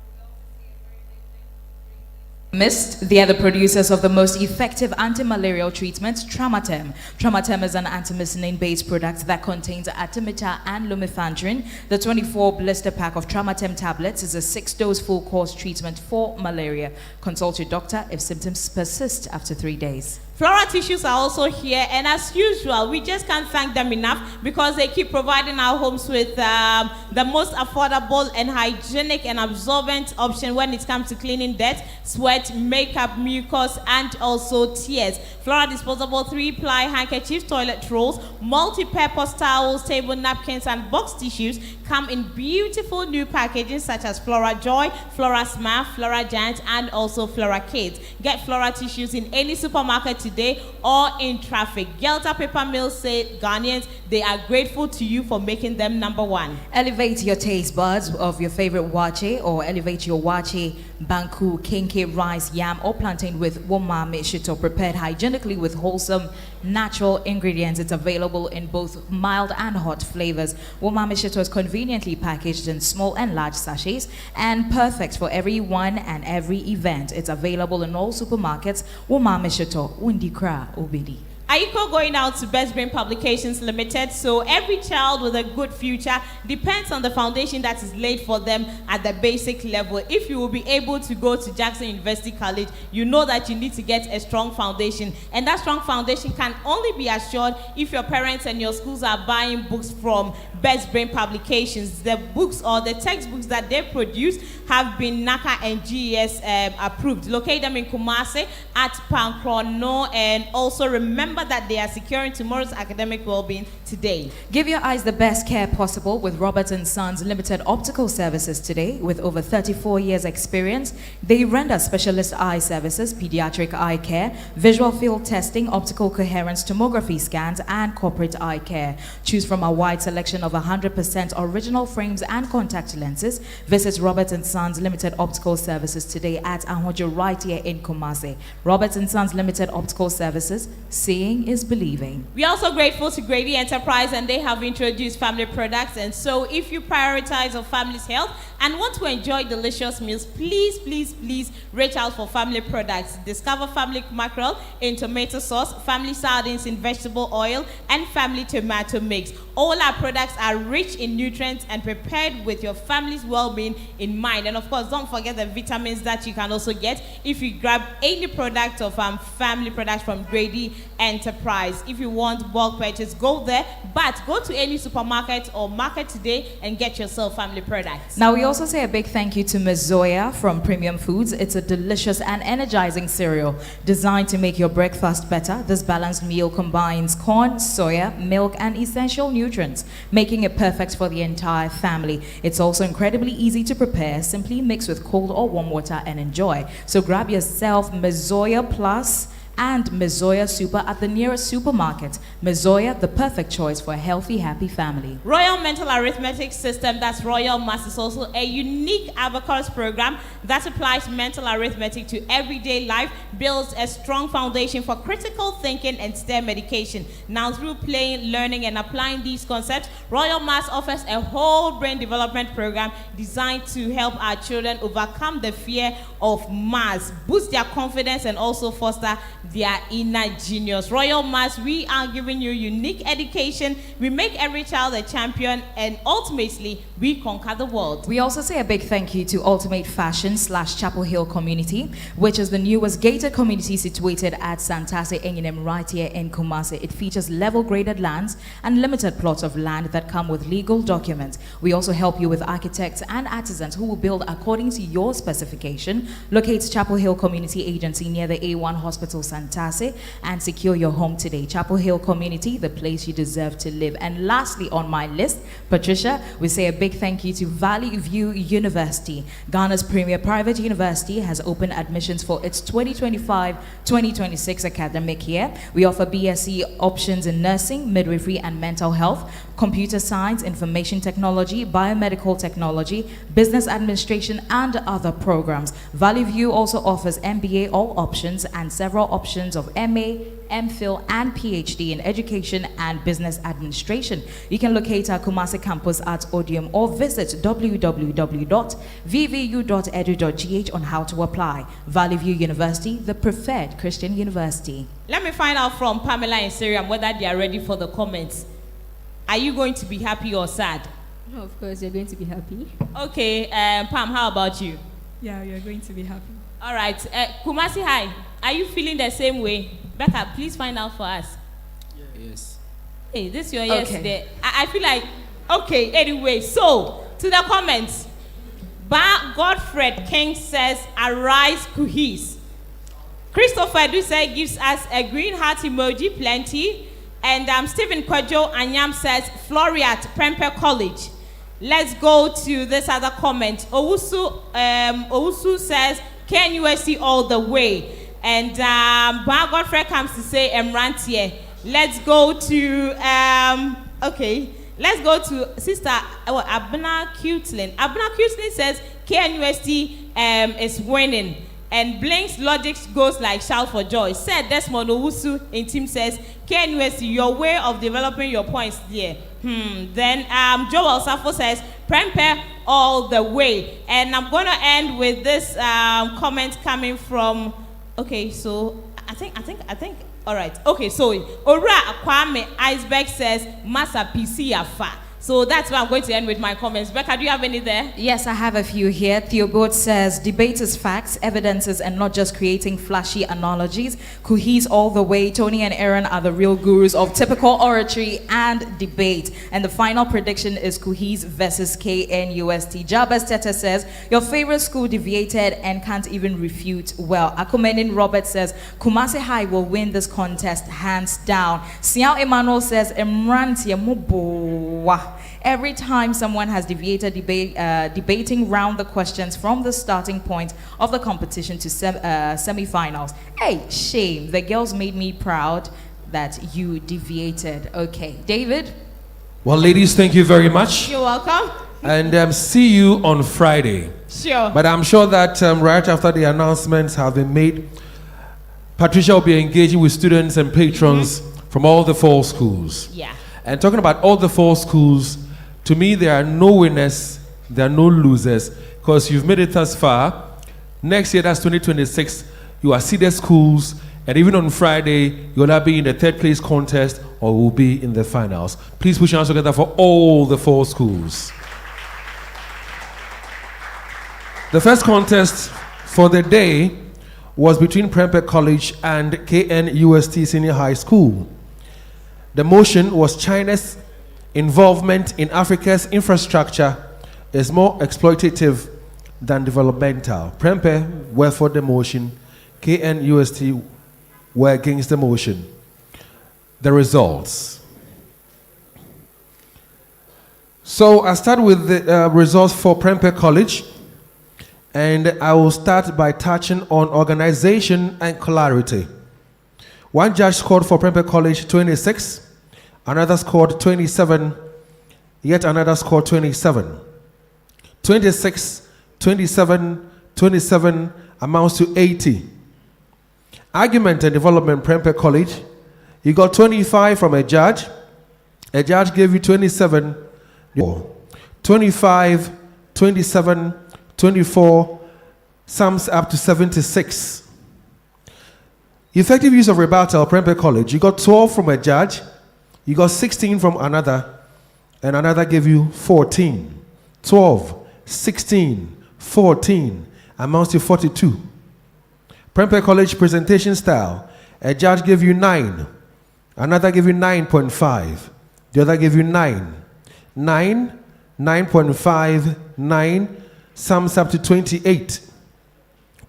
Mist, they are the producers of the most effective anti-malarial treatment, Tramatem. Tramatem is an antihistamine-based product that contains artemether and lumefantrine. The 24 blister pack of Tramatem tablets is a 6-dose full-course treatment for malaria. Consult your doctor if symptoms persist after 3 days. Flora Tissues are also here, and as usual, we just can't thank them enough because they keep providing our homes with the most affordable and hygienic and absorbent option when it comes to cleaning dirt, sweat, makeup, mucus, and also tears. Flora disposable 3-ply handkerchiefs, toilet rolls, multi-purpose towels, table napkins, and box tissues come in beautiful new packaging such as Flora Joy, Flora Smart, Flora Giant, and also Flora Kids. Get Flora Tissues in any supermarket today or in traffic. Gelta Paper Mills say Ghanaians, they are grateful to you for making them #1. Elevate your taste buds of your favorite wache, or elevate your wache, banku, kenke, rice, yam, or plantain with womame shito, prepared hygienically with wholesome natural ingredients. It's available in both mild and hot flavors. Womame shito is conveniently packaged in small and large sachets and perfect for everyone and every event. It's available in all supermarkets. Womame shito, Undi Kra Obidi. Aiko going out to Best Brain Publications Limited. So every child with a good future depends on the foundation that is laid for them at the basic level. If you will be able to go to Jackson University College, you know that you need to get a strong foundation. And that strong foundation can only be assured if your parents and your schools are buying books from Best Brain Publications. The books or the textbooks that they produce have been NACA and GES approved. Locate them in Kumasi at Pankrono, and also remember that they are securing tomorrow's academic well-being today. Give your eyes the best care possible with Roberts & Sons Limited Optical Services today. With over 34 years experience, they render specialist eye services, pediatric eye care, visual field testing, optical coherence tomography scans, and corporate eye care. Choose from a wide selection of 100% original frames and contact lenses. Visit Roberts & Sons Limited Optical Services today at Ahojo right here in Kumasi. Roberts & Sons Limited Optical Services, seeing is believing. We are also grateful to Grady Enterprise, and they have introduced family products. And so if you prioritize your family's health and want to enjoy delicious meals, please, please, please reach out for family products. Discover family mackerel in tomato sauce, family sardines in vegetable oil, and family tomato mix. All our products are rich in nutrients and prepared with your family's well-being in mind. And of course, don't forget the vitamins that you can also get if you grab any product of family products from Grady Enterprise. If you want bulk purchase, go there, but go to any supermarket or market today and get yourself family products. Now, we also say a big thank you to Ms. Zoya from Premium Foods. It's a delicious and energizing cereal designed to make your breakfast better. This balanced meal combines corn, soya, milk, and essential nutrients, making it perfect for the entire family. It's also incredibly easy to prepare. Simply mix with cold or warm water and enjoy. So grab yourself Ms. Zoya Plus and Mezoya Super at the nearest supermarket. Mezoya, the perfect choice for a healthy, happy family. Royal Mental Arithmetic System, that's Royal Maths, is also a unique abacus program that applies mental arithmetic to everyday life, builds a strong foundation for critical thinking and STEM education. Now, through playing, learning, and applying these concepts, Royal Maths offers a whole brain development program designed to help our children overcome the fear of maths, boost their confidence, and also foster their inner genius. Royal Maths, we are giving you unique education. We make every child a champion, and ultimately, we conquer the world. We also say a big thank you to Ultimate Fashion / Chapel Hill Community, which is the newest gated community situated at Santase Enginem right here in Kumasi. It features level-graded lands and limited plots of land that come with legal documents. We also help you with architects and artisans who will build according to your specification. Locate Chapel Hill Community Agency near the A1 Hospital Santase and secure your home today. Chapel Hill Community, the place you deserve to live. And lastly on my list, Patricia, we say a big thank you to Valley View University. Ghana's premier private university has opened admissions for its 2025-2026 academic year. We offer BSc options in nursing, midwifery, and mental health, computer science, information technology, biomedical technology, business administration, and other programs. Valley View also offers MBA all options and several options of MA, MPhil, and PhD in Education and Business Administration. You can locate our Kumasi campus at Odium or visit www.vvu.edu.gh on how to apply. Valley View University, the preferred Christian university. Let me find out from Pamela and Siriam whether they are ready for the comments. Are you going to be happy or sad? No, of course, you're going to be happy. Okay, Pam, how about you? Yeah, you're going to be happy. All right, Kumasi High, are you feeling the same way? Becca, please find out for us. Yes. Hey, this is your yes there. I feel like, okay, anyway, so, to the comments. Godfred King says, arise, Kuhis. Christopher Duse gives us a green heart emoji, plenty. And Stephen Kwajo Anyam says, Floriat, Prempeh College. Let's go to this other comment. Owusu says, KNUST all the way. And Godfrey comes to say, Emrantier. Let's go to, let's go to Sister Abna Cutlin. Abna Cutlin says, KNUST is winning. And Blink's logic goes like shout for joy. Said Desmond Owusu in team says, KNUST, your way of developing your points there. Then Joel Safo says, Prempeh all the way. And I'm going to end with this comment coming from, okay, so I think, all right. Okay, so Ora Kwame Iceberg says, Masa PC Afa. So that's where I'm going to end with my comments. Becca, do you have any there? Yes, I have a few here. Theobald says, debate is facts, evidences, and not just creating flashy analogies. Kuhis all the way. Tony and Aaron are the real gurus of typical oratory and debate. And the final prediction is Kuhis versus KNUST. Jabez Tete says, your favorite school deviated and can't even refute well. Akumenin Robert says, Kumasi High will win this contest hands down. Siao Emmanuel says, Emrantia Mubowa. Every time someone has deviated debating round the questions from the starting point of the competition to semifinals. Hey, shame. The girls made me proud that you deviated. Okay, David? Well, ladies, thank you very much. You're welcome. And see you on Friday. Sure. But I'm sure that right after the announcements have been made, Patricia will be engaging with students and patrons from all the 4 schools. Yeah. And talking about all the 4 schools, to me, there are no winners, there are no losers, because you've made it thus far. Next year, that's 2026, you are seeded schools, and even on Friday, you'll not be in the 3rd place contest or will be in the finals. Please put your hands together for all the 4 schools. The first contest for the day was between Prempeh College and KNUST Senior High School. The motion was China's involvement in Africa's infrastructure is more exploitative than developmental. Prempeh were for the motion, KNUST were against the motion. The results. So I start with the results for Prempeh College, and I will start by touching on organization and clarity. One judge scored for Prempeh College 26, another scored 27, yet another scored 27. 26, 27, 27 amounts to 80. Argument and development, Prempeh College, you got 25 from a judge gave you 27, 25, 27, 24, sums up to 76. Effective use of rebuttal, Prempeh College, you got 12 from a judge, you got 16 from another, and another gave you 14. 12, 16, 14 amounts to 42. Prempeh College presentation style, a judge gave you 9, another gave you 9.5, the other gave you 9. 9, 9.5, 9 sums up to 28.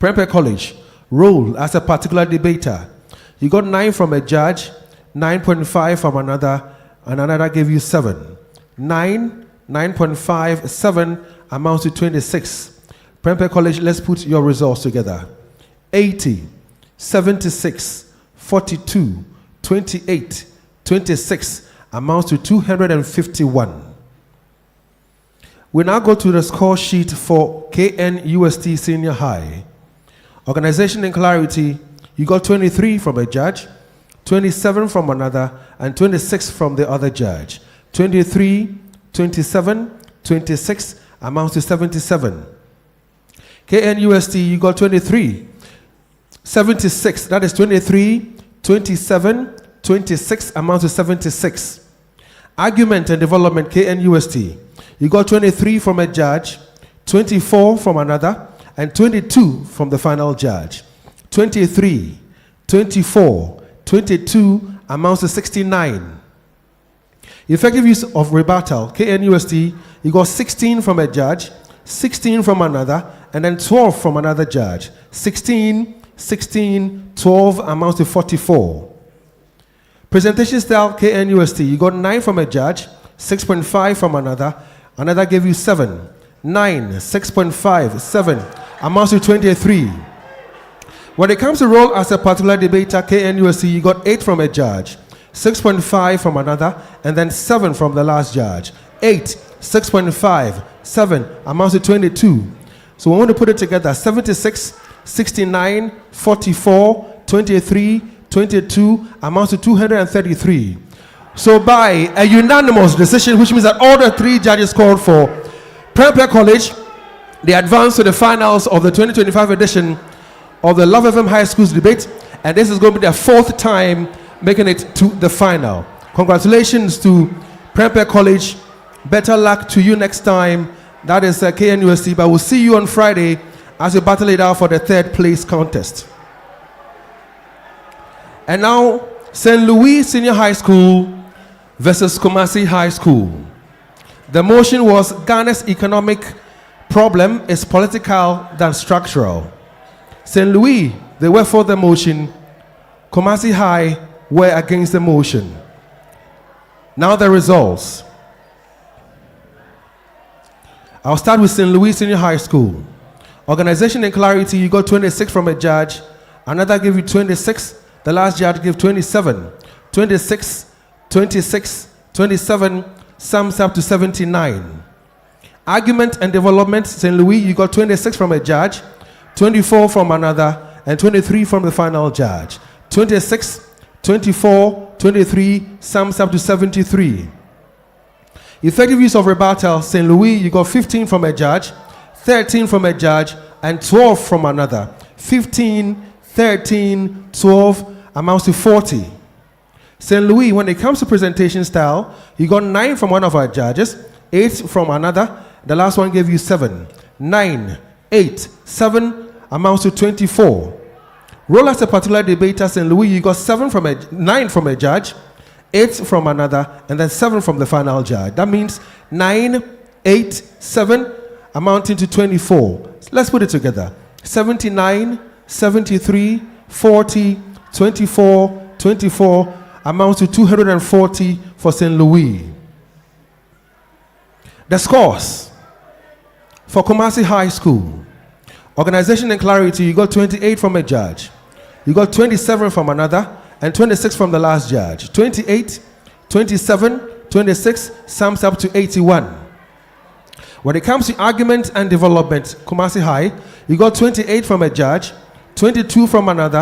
Prempeh College, role as a particular debater. You got 9 from a judge, 9.5 from another, and another gave you 7. 9, 9.5, 7 amounts to 26. Prempeh College, let's put your results together. 80, 76, 42, 28, 26 amounts to 251. We now go to the score sheet for KNUST Senior High. Organization and clarity, you got 23 from a judge, 27 from another, and 26 from the other judge. 23, 27, 26 amounts to 77. KNUST, you got 23. 76, that is 23, 27, 26 amounts to 76. Argument and development, KNUST, you got 23 from a judge, 24 from another, and 22 from the final judge. 23, 24, 22 amounts to 69. Effective use of rebuttal, KNUST, you got 16 from a judge, 16 from another, and then 12 from another judge. 16, 16, 12 amounts to 44. Presentation style, KNUST, you got 9 from a judge, 6.5 from another gave you 7. 9, 6.5, 7 amounts to 23. When it comes to role as a particular debater, KNUST, you got 8 from a judge, 6.5 from another, and then 7 from the last judge. 8, 6.5, 7 amounts to 22. So we want to put it together: 76, 69, 44, 23, 22 amounts to 233. So by a unanimous decision, which means that all the 3 judges called for, Prempeh College, they advanced to the finals of the 2025 edition of the Love FM High School's debate, and this is going to be their 4th time making it to the final. Congratulations to Prempeh College. Better luck to you next time. That is KNUST, but we'll see you on Friday as we battle it out for the 3rd place contest. And now, St. Louis Senior High School versus Kumasi High School. The motion was Ghana's economic problem is political than structural. St. Louis, they were for the motion. Kumasi High were against the motion. Now the results. I'll start with St. Louis Senior High School. Organization and clarity, you got 26 from a judge. Another gave you 26. The last judge gave 27. 26, 26, 27 sums up to 79. Argument and development, St. Louis, you got 26 from a judge, 24 from another, and 23 from the final judge. 26, 24, 23 sums up to 73. Effective use of rebuttal, St. Louis, you got 15 from a judge, 13 from a judge, and 12 from another. 15, 13, 12 amounts to 40. St. Louis, when it comes to presentation style, you got 9 from one of our judges, 8 from another. The last one gave you 7. 9, 8, 7 amounts to 24. Role as a particular debater, St. Louis, you got 9 from a judge, 8 from another, and then 7 from the final judge. That means 9, 8, 7 amounting to 24. Let's put it together. 79, 73, 40, 24, 24 amounts to 240 for St. Louis. The scores for Kumasi High School. Organization and clarity, you got 28 from a judge. You got 27 from another, and 26 from the last judge. 28, 27, 26 sums up to 81. When it comes to argument and development, Kumasi High, you got 28 from a judge, 22 from another,